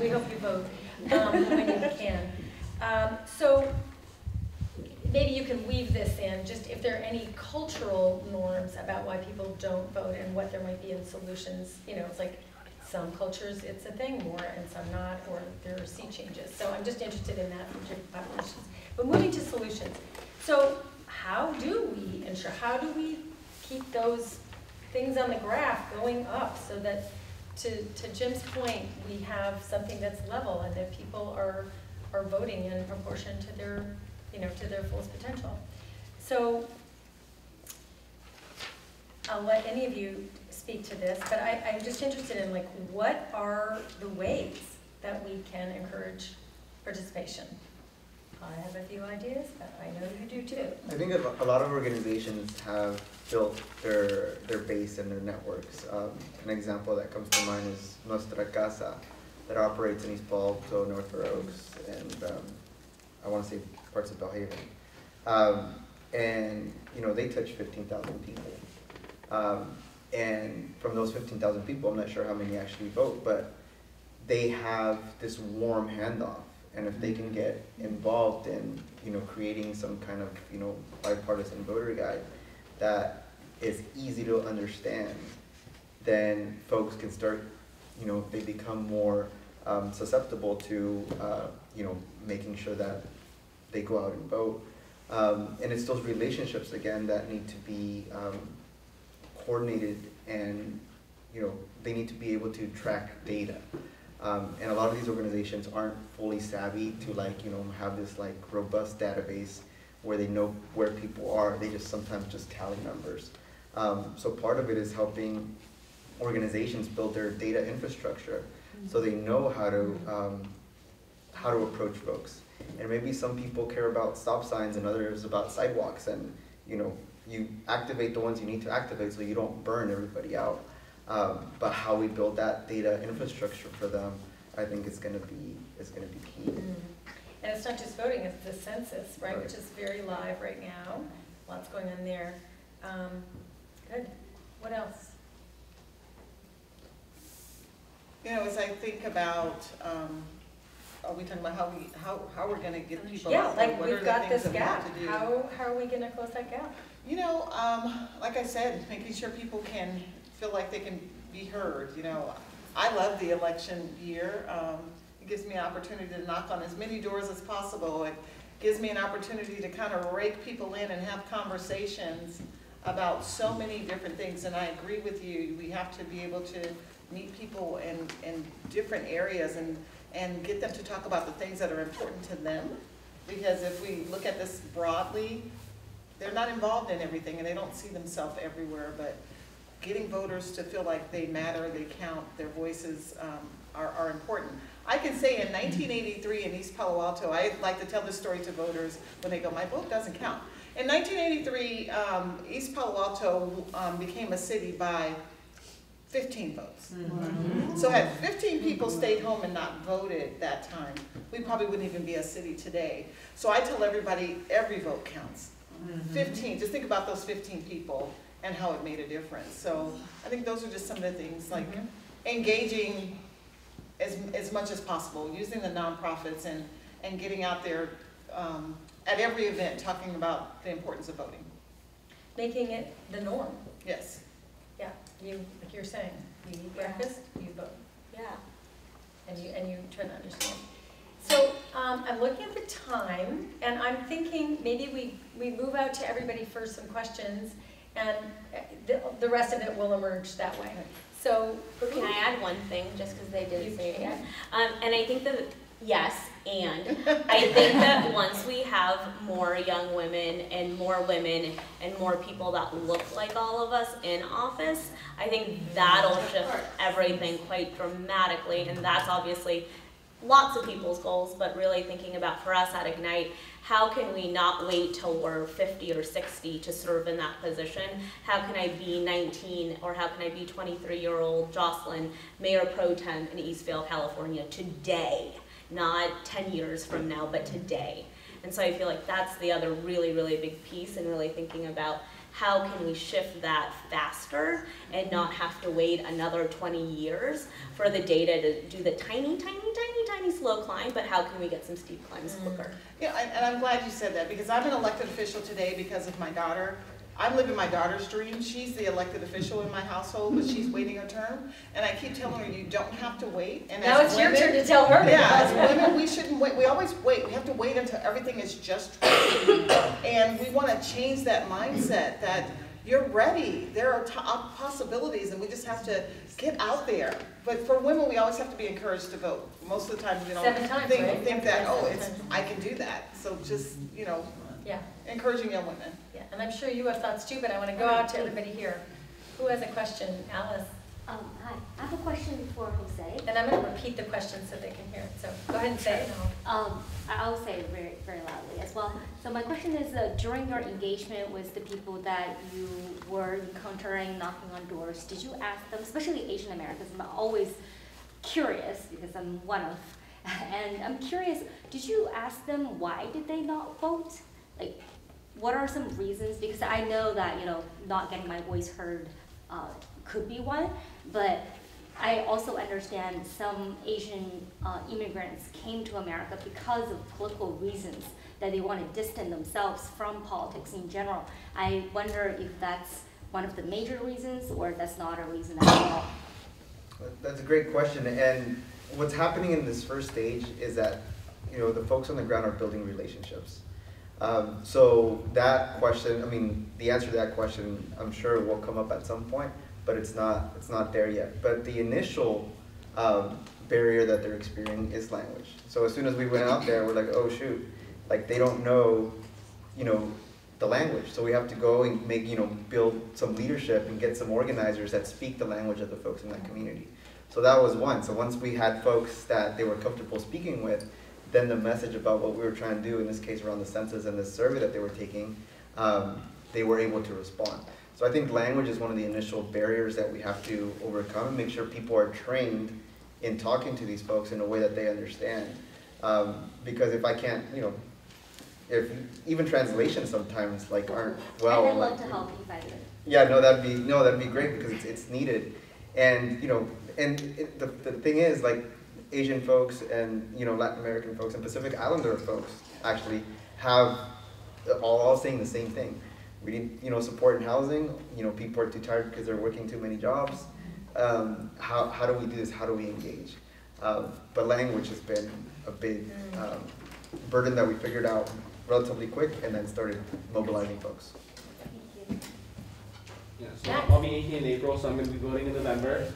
we hope you vote when you can. So maybe you can weave this in, just if there are any cultural norms about why people don't vote and what there might be in solutions. You know, it's like some cultures it's a thing more and some not, or there are sea changes. So I'm just interested in that from different populations. But moving to solutions. So how do we ensure, how do we keep those things on the graph going up so that, to Jim's point, we have something that's level and that people are voting in proportion to their, to their fullest potential. So I'll let any of you speak speak to this, but I'm just interested in like, what are the ways that we can encourage participation? I have a few ideas, but I know you do too. I think a lot of organizations have built their base and their networks. An example that comes to mind is Nuestra Casa, that operates in East Palo Alto, North Fair Oaks, and I want to say parts of Bellhaven. And they touch 15,000 people. And from those 15,000 people, I'm not sure how many actually vote, but they have this warm handoff. And if they can get involved in, creating some kind of, bipartisan voter guide that is easy to understand, then folks can start, they become more susceptible to, making sure that they go out and vote. And it's those relationships, again, that need to be coordinated, and, they need to be able to track data. And a lot of these organizations aren't fully savvy to have this robust database where they know where people are. They just sometimes just tally numbers. So part of it is helping organizations build their data infrastructure so they know how to approach folks. And maybe some people care about stop signs and others about sidewalks, and you activate the ones you need to activate so you don't burn everybody out. But how we build that data infrastructure for them, I think is going to be key. And it's not just voting; it's the census, right? Which is very live right now. Lots going on there. Good. What else? As I think about, are we talking about how we're going to get people Yeah, out there? like What are we've the got things this that we have gap. to do? How are we going to close that gap? Like I said, making sure people can feel like they can be heard. I love the election year. It gives me an opportunity to knock on as many doors as possible. It gives me an opportunity to kind of rake people in and have conversations about so many different things. And I agree with you. We have to be able to meet people in different areas and get them to talk about the things that are important to them. Because if we look at this broadly, they're not involved in everything and they don't see themselves everywhere. But getting voters to feel like they matter, they count, their voices are important. I can say in 1983 in East Palo Alto, I like to tell this story to voters when they go, my vote doesn't count. In 1983, East Palo Alto became a city by 15 votes. So had 15 people stayed home and not voted that time, we probably wouldn't even be a city today. So I tell everybody, every vote counts. 15, just think about those 15 people and how it made a difference. So I think those are just some of the things, like engaging as much as possible, using the nonprofits and getting out there at every event talking about the importance of voting. Making it the norm. Yes. Yeah, like you're saying, you eat breakfast, you vote. Yeah. And you try to understand. So I'm looking at the time, and I'm thinking maybe we move out to everybody for some questions, and the rest of it will emerge that way. So Can I add one thing, just because they did You say it can. again? And I think that, yes, and I think that once we have more young women and more people that look like all of us in office, I think that'll shift everything quite dramatically, and that's obviously lots of people's goals, but really thinking about for us at Ignite, how can we not wait till we're 50 or 60 to serve in that position? How can I be 19 or how can I be 23-year-old Jocelyn, Mayor Pro Tem in Eastvale, California today? Not 10 years from now, but today. And so I feel like that's the other really, really big piece, and really thinking about how can we shift that faster and not have to wait another 20 years for the data to do the tiny slow climb, but how can we get some steep climbs quicker? Yeah, and I'm glad you said that, because I'm an elected official today because of my daughter. I'm living my daughter's dream. She's the elected official in my household, but she's waiting her term. And I keep telling her, you don't have to wait. And now it's your turn to tell her. Yeah, as women, we shouldn't wait. We always wait. We have to wait until everything is just ready. And we want to change that mindset that you're ready. There are possibilities, and we just have to get out there. But for women, we always have to be encouraged to vote. Most of the time, we don't 7 times, right? think that, oh, I can do that. So just, Yeah. encouraging young women. Yeah, and I'm sure you have thoughts too, but I want to go out to everybody here. Who has a question? Alice. Hi, I have a question for Jose. And I'm going to repeat the question so they can hear it. So go ahead and say it. I'll say it very, very loudly as well. So my question is, during your engagement with the people that you were encountering, knocking on doors, did you ask them, especially Asian Americans? I'm always curious because I'm one of, and I'm curious, did you ask them why did they not vote? Like, what are some reasons? Because I know that, you know, not getting my voice heard could be one, but I also understand some Asian immigrants came to America because of political reasons, that they want to distance themselves from politics in general. I wonder if that's one of the major reasons, or that's not a reason at all. That's a great question, and what's happening in this first stage is that, you know, the folks on the ground are building relationships. So that question, I mean, the answer to that question, I'm sure will come up at some point, but it's not there yet. But the initial barrier that they're experiencing is language. So as soon as we went out there, we're like, oh shoot, like they don't know, you know, the language. So we have to go and make, you know, build some leadership and get some organizers that speak the language of the folks in that community. So that was one. So once we had folks that they were comfortable speaking with, then the message about what we were trying to do, in this case around the census and the survey that they were taking, they were able to respond. So I think language is one of the initial barriers that we have to overcome and make sure people are trained in talking to these folks in a way that they understand. Because if I can't, you know, if even translations sometimes like aren't well. And I'd love to help you by the way. Yeah, no, that'd be great because it's needed, and you know, and the thing is, like Asian folks and, you know, Latin American folks and Pacific Islander folks actually have all saying the same thing. We need, you know, support in housing. You know, people are too tired because they're working too many jobs. How do we do this? How do we engage? But language has been a big burden that we figured out relatively quick and then started mobilizing folks. Thank you. Yeah, so I'll be 18 in April, so I'm going to be voting in November.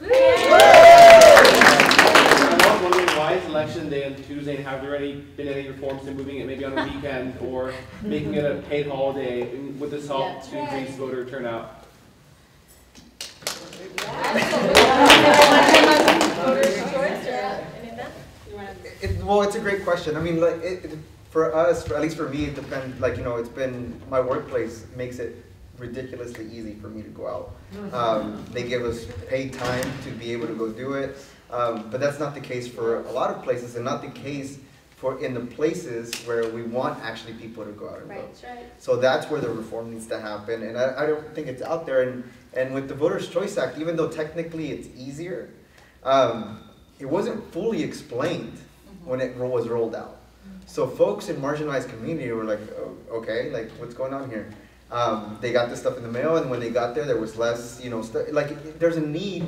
I'm wondering why it's election day on Tuesday, and have there already been any reforms to moving it maybe on a weekend or making it a paid holiday? And would this help to increase voter turnout? Well, it's a great question. I mean, like for us, at least for me, it depends. Like, you know, it's been my workplace makes it ridiculously easy for me to go out. They give us paid time to be able to go do it, but that's not the case for a lot of places, and not the case for in the places where we want actually people to go out and vote. Right. So that's where the reform needs to happen, and I don't think it's out there. And with the Voters' Choice Act, even though technically it's easier, it wasn't fully explained when it was rolled out. So folks in marginalized community were like, oh, okay, like what's going on here? They got this stuff in the mail, and when they got there was less, you know, like there's a need.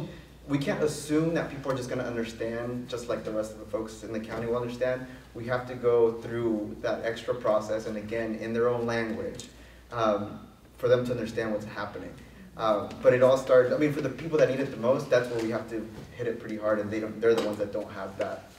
We can't assume that people are just going to understand just like the rest of the folks in the county will understand. We have to go through that extra process, and again, in their own language, for them to understand what's happening. But it all started, I mean, for the people that need it the most, that's where we have to hit it pretty hard, and they're the ones that don't have that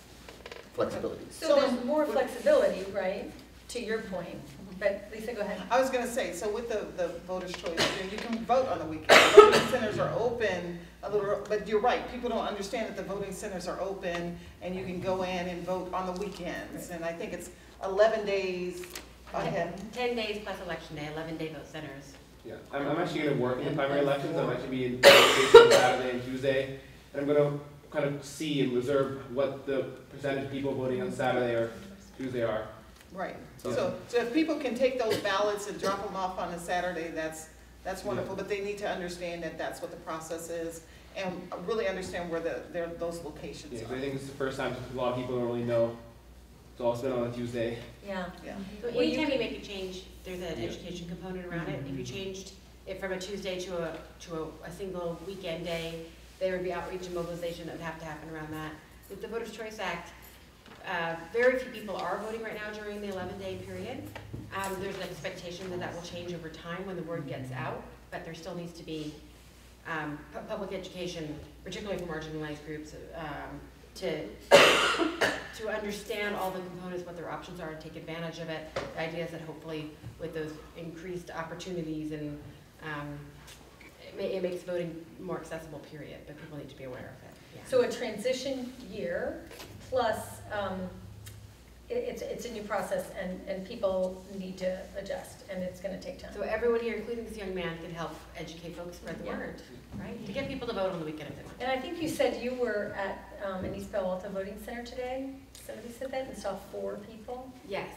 flexibility. So there's more flexibility, right, to your point. But Lisa, go ahead. I was going to say, so with the Voters' Choice, you can vote on the weekend. Voting centers are open a little, but you're right. People don't understand that the voting centers are open and you can go in and vote on the weekends. And I think it's 11 days ahead. 10 days plus election day, 11-day vote centers. Yeah, I'm actually going to work in the primary elections. I'm actually be in on Saturday and Tuesday, and I'm going to kind of see and observe what the percentage of people voting on Saturday or Tuesday are. Right. So if people can take those ballots and drop them off on a Saturday, that's wonderful. But they need to understand that that's what the process is, and really understand where those locations are. I think it's the first time a lot of people don't really know. It's all been on a Tuesday. Yeah. So anytime you make a change, there's an education component around it. If you changed it from a Tuesday to a single weekend day, there would be outreach and mobilization that would have to happen around that. With the Voters' Choice Act, very few people are voting right now during the 11-day period. There's an expectation that will change over time when the word gets out, but there still needs to be public education, particularly for marginalized groups, to understand all the components, what their options are, and take advantage of it. The idea is that hopefully with those increased opportunities and it it makes voting more accessible, period, but people need to be aware of it. Yeah. So a transition year plus, it's a new process and people need to adjust and it's gonna take time. So everyone here, including this young man, can help educate folks, spread the Yeah. word, right? To get people to vote on the weekend if they want. And I think you said you were at an East Palo Alto Voting Center today. Somebody said that and saw 4 people. Yes.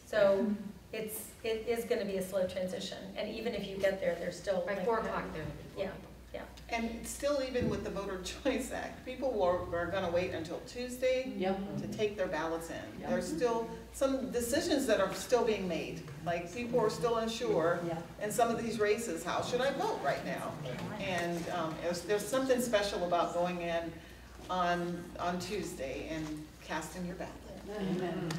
So it is going to be a slow transition. And even if you get there, there's still By like, 4 o'clock, there. Yeah, yeah. And still, even with the Voter Choice Act, people are gonna wait until Tuesday to take their ballots in. There's still some decisions that are still being made, like people are still unsure in some of these races, how should I vote right now? And there's something special about going in on Tuesday and casting your ballot.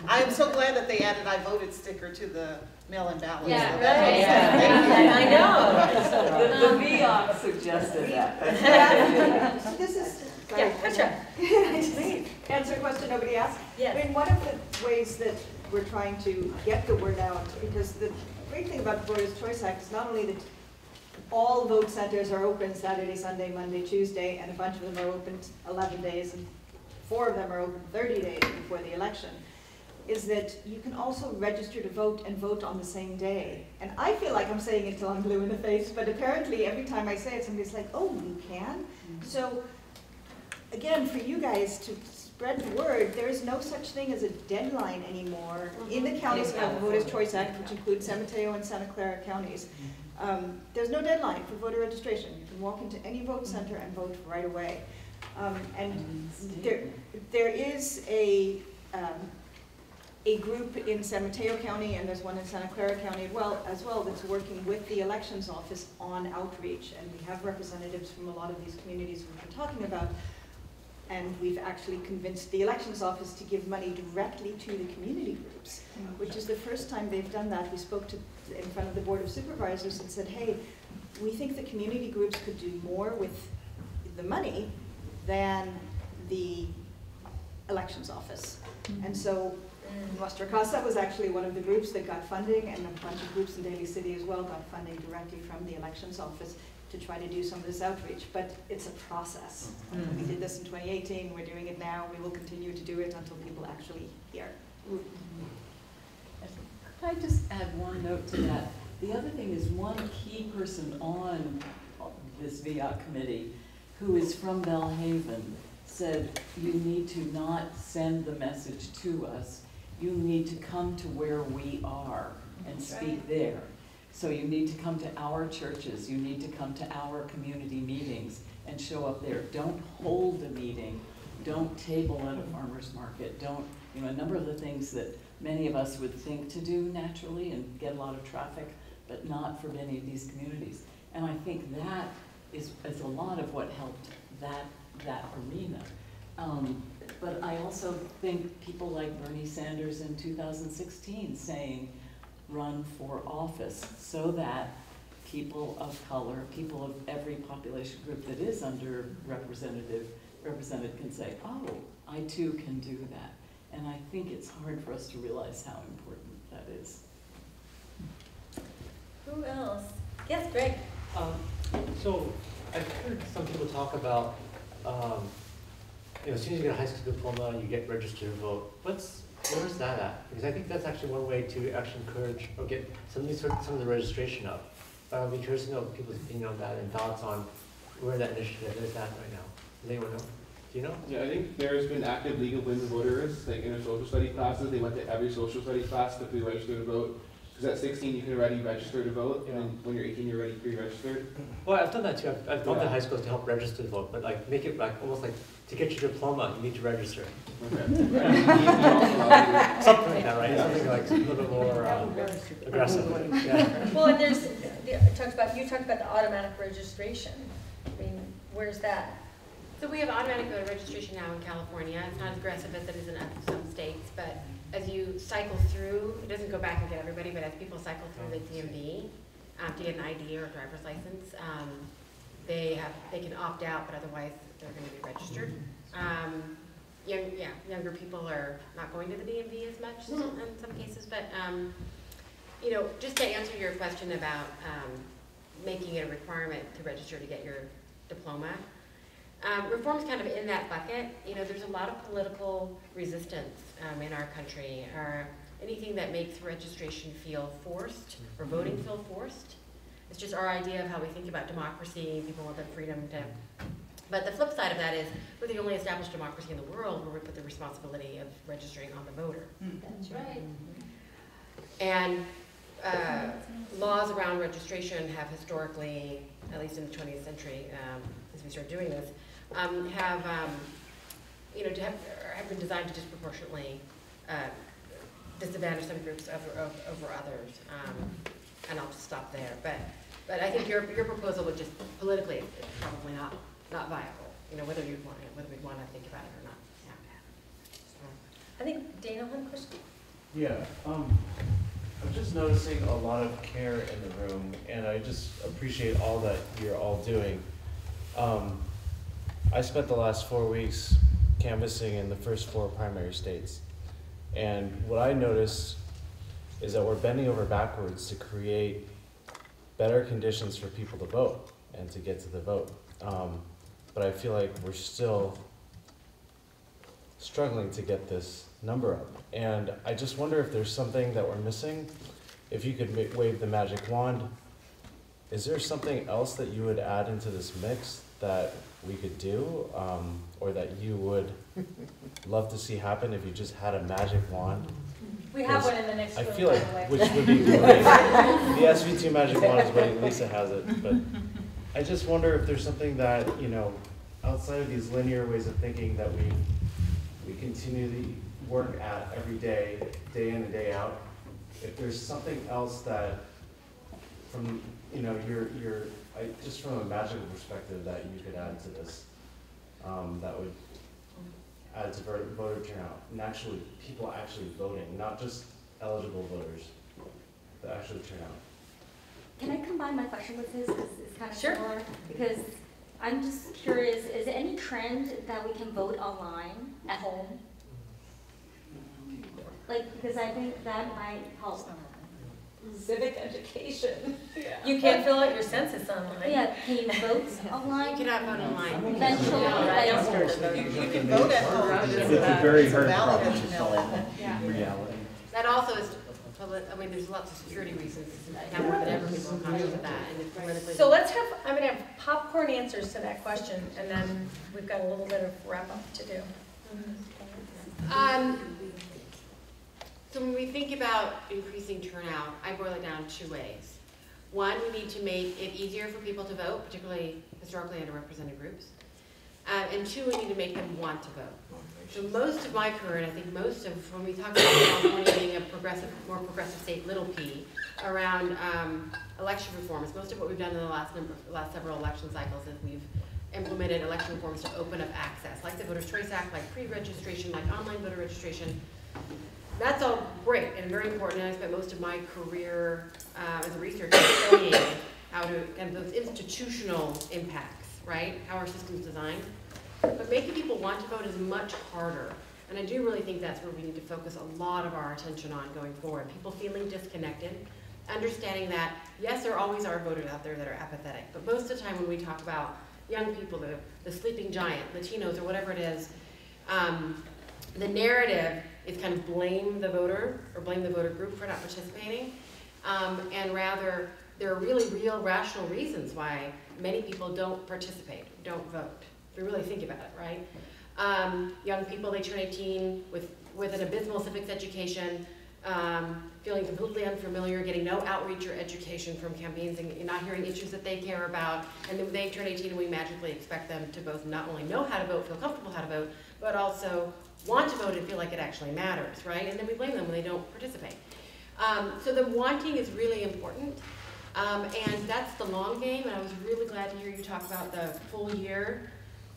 I am so glad that they added "I voted" sticker to the mail-in ballot. Yeah, So right. that I know. The VOC suggested that. This is, Yeah, Petra. Please, answer a question nobody asked. Yes. I mean, one of the ways that we're trying to get the word out, because the great thing about the Voters' Choice Act is not only that all vote centers are open Saturday, Sunday, Monday, Tuesday, and a bunch of them are open 11 days, and 4 of them are open 30 days before the election, is that you can also register to vote and vote on the same day. And I feel like I'm saying it till I'm blue in the face, but apparently every time I say it, somebody's like, oh, you can? So again, for you guys to spread the word, there is no such thing as a deadline anymore. In the counties that have the Voters' Choice Act, which includes San Mateo and Santa Clara counties, there's no deadline for voter registration. You can walk into any vote center and vote right away. And there is a group in San Mateo County, and there's one in Santa Clara County as well that's working with the elections office on outreach. And we have representatives from a lot of these communities we've been talking about. And we've actually convinced the elections office to give money directly to the community groups, which is the first time they've done that. We spoke in front of the Board of Supervisors and said, hey, we think the community groups could do more with the money than the elections office. And so Nuestra Casa was actually one of the groups that got funding, and a bunch of groups in Daly City as well got funding directly from the elections office to try to do some of this outreach. But it's a process. We did this in 2018, we're doing it now, we will continue to do it until people actually hear. Could I just add one note to that? The other thing is one key person on this VOC committee who is from Belhaven said, you need to not send the message to us. You need to come to where we are and speak there. So you need to come to our churches. You need to come to our community meetings and show up there. Don't hold a meeting. Don't table at a farmer's market. Don't, a number of the things that many of us would think to do naturally and get a lot of traffic, but not for many of these communities. And I think that is a lot of what helped that arena. But I also think people like Bernie Sanders in 2016 saying, run for office, so that people of color, people of every population group that is represented can say, oh, I too can do that. And I think it's hard for us to realize how important that is. Who else? Yes, Greg. So I've heard some people talk about, as soon as you get a high school diploma, you get registered to vote. Where's that at? Because I think that's actually one way to actually encourage or get some of the registration up. But I'd be curious to know people's opinion on that and thoughts on where that initiative is at right now. Does anyone know? Do you know? Yeah, I think there's been active League of Women Voters, like in their social study classes. They went to every social studies class to pre-register to vote. Because at 16 you can already register to vote, and then when you're 18 you're already pre-registered. Well, I've done that too. I've gone to high schools to help register to vote, but like make it like almost like to get your diploma, you need to register. Okay. Something like that, right? Something like a little bit more aggressive. Yeah. Well, and you talked about the automatic registration. I mean, where's that? So we have automatic voter registration now in California. It's not as aggressive as it is in some states, but as you cycle through, it doesn't go back and get everybody, but as people cycle through the DMV to get an ID or a driver's license, they can opt out, but otherwise they're going to be registered. Younger people are not going to the DMV as much in some cases, but just to answer your question about making it a requirement to register to get your diploma. Reform's kind of in that bucket. You know, there's a lot of political resistance in our country, or anything that makes registration feel forced, or voting feel forced. It's just our idea of how we think about democracy. People want the freedom to. But the flip side of that is we're the only established democracy in the world where we put the responsibility of registering on the voter. That's right. And laws around registration have historically, at least in the 20th century, as we started doing this, have been designed to disproportionately disadvantage some groups over others. And I'll just stop there. But I think your proposal would just politically, it's probably not viable. You know, whether we'd want to think about it or not. Yeah. I think Dana had a question. Yeah. I'm just noticing a lot of care in the room, and I just appreciate all that you're all doing. I spent the last 4 weeks canvassing in the first 4 primary states, and what I noticed is that we're bending over backwards to create better conditions for people to vote and to get to the vote. But I feel like we're still struggling to get this number up. And I just wonder if there's something that we're missing. If you could wave the magic wand, is there something else that you would add into this mix that we could do, or that you would love to see happen if you just had a magic wand? We have one in the next room, I feel like, by the way. which would be great. The SV2 magic wand is what Lisa has it, but I just wonder if there's something that, you know, outside of these linear ways of thinking that we continually work at every day, day in and day out. If there's something else that, from, you know, just from a magical perspective that you could add to this, that would add to voter turnout, and actually people actually voting, not just eligible voters, but actually turn out. Can I combine my question with his, because it's kind of Sure. similar? Because I'm just curious, is there any trend that we can vote online at home? Like, because I think that might help civic education. You can fill out your census online. Yeah, can you vote online? You cannot vote online. Eventually, You can vote at home, but It's a very hard ballot problem at to solve Yeah. in reality. That also is, I mean, there's lots of security reasons. Now more than ever, people are conscious of that, and it's politically. So let's have, I'm gonna have popcorn answers to that question, and then we've got a little bit of wrap up to do. So when we think about increasing turnout, I boil it down 2 ways. One, we need to make it easier for people to vote, particularly historically underrepresented groups. And 2, we need to make them want to vote. So most of my career, and I think most of, when we talk about California being a more progressive state, little p, around election reforms, most of what we've done in the last several election cycles is we've implemented election reforms to open up access, like the Voters' Choice Act, like pre-registration, like online voter registration. That's all great and very important, and I spent most of my career as a researcher studying how to, and those institutional impacts, right? How our system's designed. But making people want to vote is much harder, and I do really think that's where we need to focus a lot of our attention on going forward. People feeling disconnected, understanding that, yes, there always are voters out there that are apathetic, but most of the time when we talk about young people, the sleeping giant, Latinos, or whatever it is, the narrative is kind of blame the voter or blame the voter group for not participating, and rather there are really real rational reasons why many people don't participate, don't vote. If we really think about it, right? Young people, they turn 18 with an abysmal civics education, feeling completely unfamiliar, getting no outreach or education from campaigns, and not hearing issues that they care about, and then they turn 18 and we magically expect them to both not only know how to vote, feel comfortable how to vote, but also want to vote and feel like it actually matters, right? And then we blame them when they don't participate. So the wanting is really important, and that's the long game, and I was really glad to hear you talk about the full year.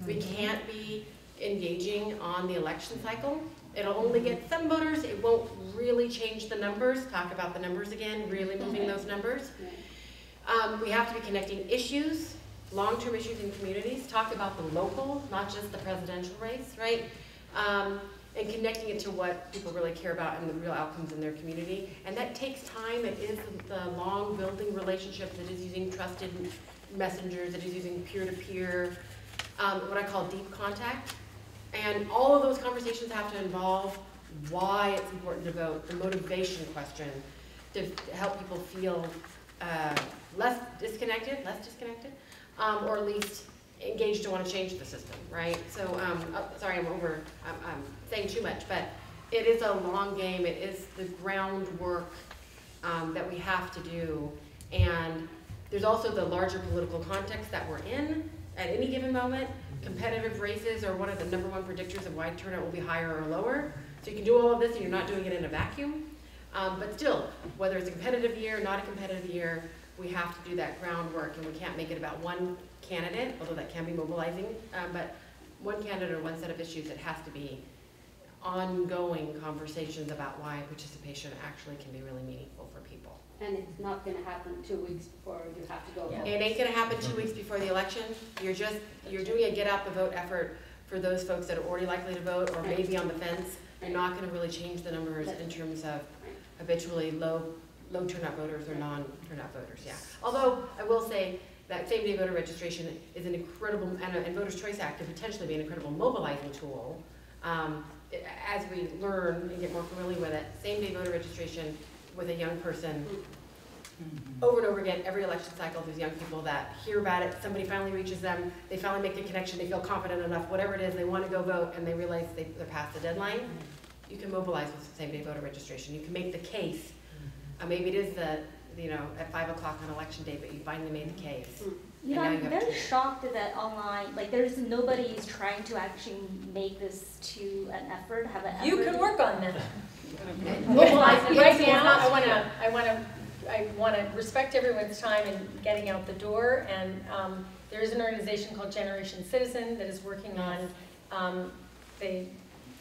We can't be engaging on the election cycle. It'll only get some voters. It won't really change the numbers. Talk about the numbers again, really moving those numbers. We have to be connecting issues, long-term issues in communities. Talk about the local, not just the presidential race, right? and connecting it to what people really care about and the real outcomes in their community. And that takes time. It is the long building relationships. It is using trusted messengers. It is using peer-to-peer, what I call deep contact. And all of those conversations have to involve why it's important to vote, the motivation question, to help people feel less disconnected, or at least engaged to want to change the system, right? So, sorry, I'm saying too much, but it is a long game. It is the groundwork that we have to do. And there's also the larger political context that we're in at any given moment. Competitive races are one of the #1 predictors of why turnout will be higher or lower. So you can do all of this and you're not doing it in a vacuum. But still, whether it's a competitive year, not a competitive year, we have to do that groundwork, and we can't make it about one candidate, although that can be mobilizing, but one candidate or one set of issues. It has to be ongoing conversations about why participation actually can be really meaningful for people. And it's not going to happen 2 weeks before you have to go vote. It ain't going to happen 2 weeks before the election. You're doing a get out the vote effort for those folks that are already likely to vote or maybe on the fence. You're not going to really change the numbers in terms of habitually low turnout voters or non-turnout voters, yeah. Although I will say that same-day voter registration is an incredible, and Voters' Choice Act could potentially be an incredible mobilizing tool. As we learn and get more familiar with it, same-day voter registration with a young person, over and over again, every election cycle, there's young people that hear about it, somebody finally reaches them, they finally make the connection, they feel confident enough, whatever it is, they want to go vote, and they realize they're past the deadline. You can mobilize with same-day voter registration. You can make the case. Maybe it is at 5 o'clock on election day, but you finally made the case. I'm very shocked that online, there's nobody's trying to actually make this to an effort, have an effort. You can work on that. Right now, I want to respect everyone's time in getting out the door, and there is an organization called Generation Citizen that is working on, they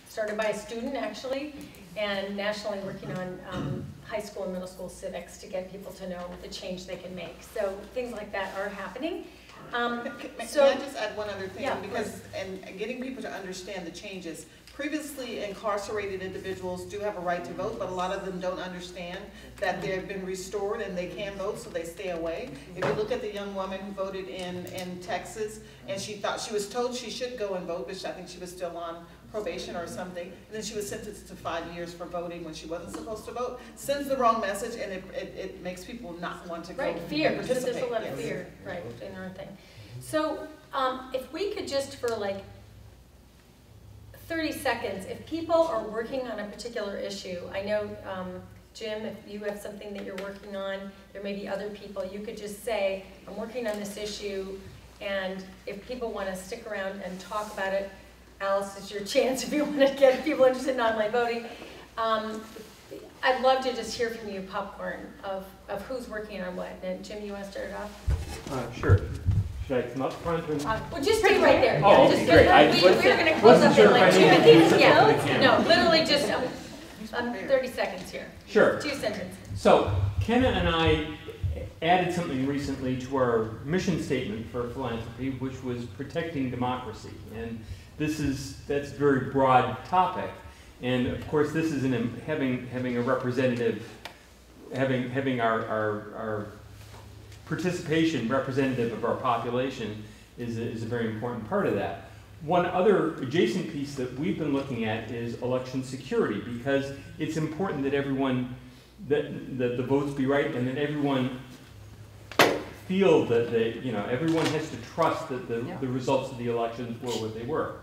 started by a student actually, and nationally working on high school and middle school civics to get people to know the change they can make. So things like that are happening. Can I just add one other thing? Yeah, because and getting people to understand the changes. Previously incarcerated individuals do have a right to vote, but a lot of them don't understand that they've been restored and they can vote, so they stay away. If you look at the young woman who voted in Texas, and she was told she should go and vote, but I think she was still on probation or something, and then she was sentenced to 5 years for voting when she wasn't supposed to vote, sends the wrong message, and it makes people not want to go fear, and because participate. there's a lot of fear, right, in our thing. So if we could just for 30 seconds, if people are working on a particular issue, I know, Jim, if you have something that you're working on, there may be other people, you could just say, I'm working on this issue, and if people want to stick around and talk about it, Alice, is your chance if you want to get people interested in online voting. I'd love to just hear from you, Popcorn, of who's working on what. And Jim, you want to start it off? Sure. Should I come up front? Well, just stay right there. Oh, just great. We're going to close up in like 2 minutes. Yeah, no, literally just 30 seconds here. Sure. 2 sentences. So, Kenna and I added something recently to our mission statement for philanthropy, which was protecting democracy. And that's a very broad topic. And of course, this is having a representative, having our participation representative of our population is a very important part of that. One other adjacent piece that we've been looking at is election security, because it's important that that the votes be right, and that everyone feel that everyone has to trust that the results of the elections were what they were.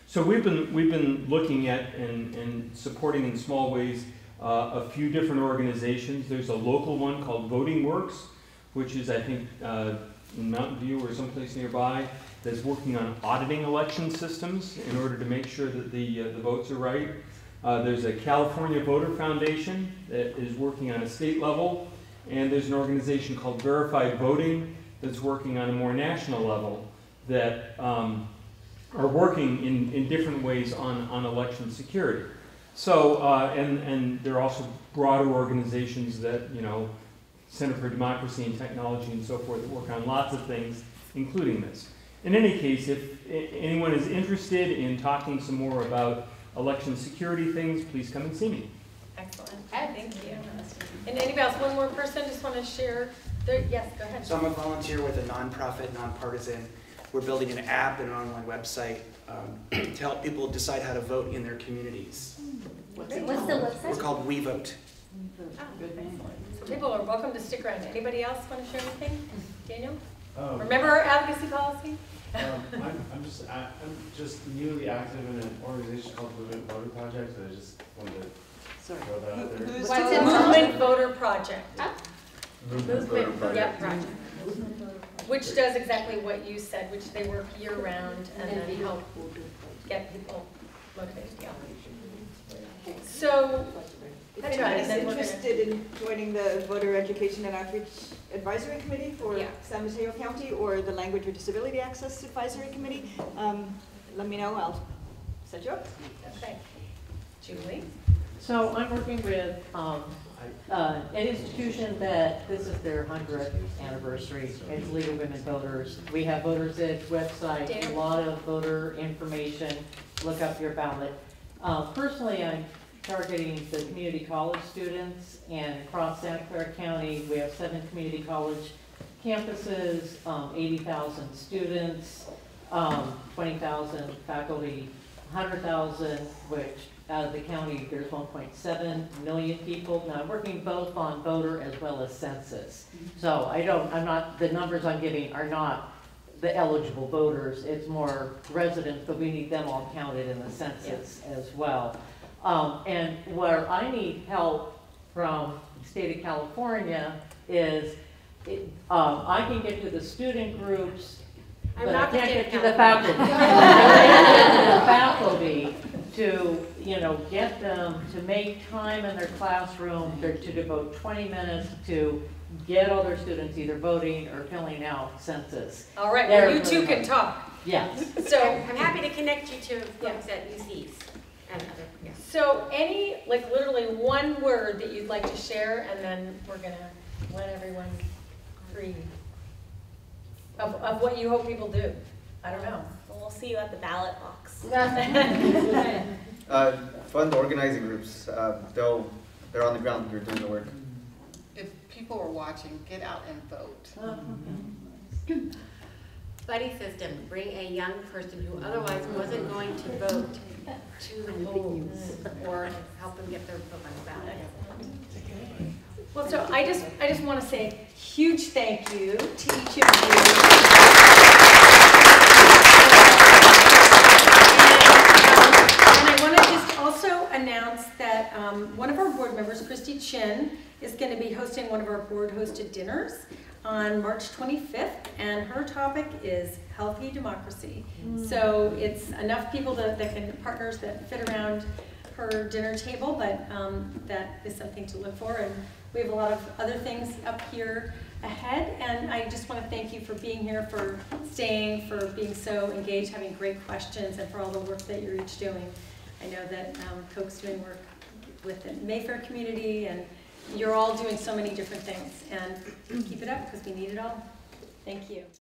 So we've been looking at and supporting in small ways a few different organizations. There's a local one called Voting Works, which is, I think, in Mountain View or someplace nearby, that's working on auditing election systems in order to make sure that the votes are right. There's a California Voter Foundation that is working on a state level, and there's an organization called Verified Voting that's working on a more national level that are working in different ways on election security. So, and there are also broader organizations that, Center for Democracy and Technology and so forth, that work on lots of things, including this. In any case, if anyone is interested in talking some more about election security things, please come and see me. Excellent. Thank you. And anybody else? One more person just want to share their, yes, go ahead. So I'm a volunteer with a nonprofit, nonpartisan. We're building an app and an online website to help people decide how to vote in their communities. What's the website? We're called We Vote. So people are welcome to stick around. Anybody else want to share anything? Daniel? Oh. Remember our advocacy policy? I'm just newly active in an organization called Movement Voter Project, so I just wanted to throw that out there. What's it? Movement Voter Project. Movement Voter Project. Yep, project. Which does exactly what you said, which they work year-round and then help get people motivated. Yeah. So, Anybody's interested in joining the Voter Education and Outreach Advisory Committee for San Mateo County or the Language or Disability Access Advisory Committee, let me know. I'll set you up. Okay. Julie? So I'm working with an institution that this is their 100th anniversary. It's League of Women Voters. We have Voters Edge website, a lot of voter information. Look up your ballot. Personally, I'm targeting the community college students, and across Santa Clara County, we have 7 community college campuses, 80,000 students, 20,000 faculty, 100,000, which out of the county, there's 1.7 million people. Now, I'm working both on voter as well as census. So I'm not, the numbers I'm giving are not the eligible voters. It's more residents, but we need them all counted in the census as well. And where I need help from the state of California is, I can get to the student groups, but I can't get to the faculty. The faculty to, get them to make time in their classroom to devote 20 minutes to get all their students either voting or filling out census. All right, well, you two can talk. Yes. So I'm happy to connect you to folks at UCs and other. Yeah. So any, literally one word that you'd like to share, and then we're gonna let everyone breathe of what you hope people do. I don't know. Well, we'll see you at the ballot box. Fund organizing groups. They're on the ground. They're doing the work. If people are watching, get out and vote. Buddy system, bring a young person who otherwise wasn't going to vote to the polls or help them get their vote on the ballot. Well, so I just want to say a huge thank you to each of you. And I want to just also announce that one of our board members, Christy Chin, is going to be hosting one of our board-hosted dinners on March 25th, and her topic is healthy democracy. So it's enough people partners that fit around her dinner table, but that is something to look for. And we have a lot of other things up here ahead, and I just want to thank you for being here, for staying, for being so engaged, having great questions, and for all the work that you're each doing. I know that Coke's doing work with the Mayfair community, and you're all doing so many different things, and keep it up because we need it all. Thank you.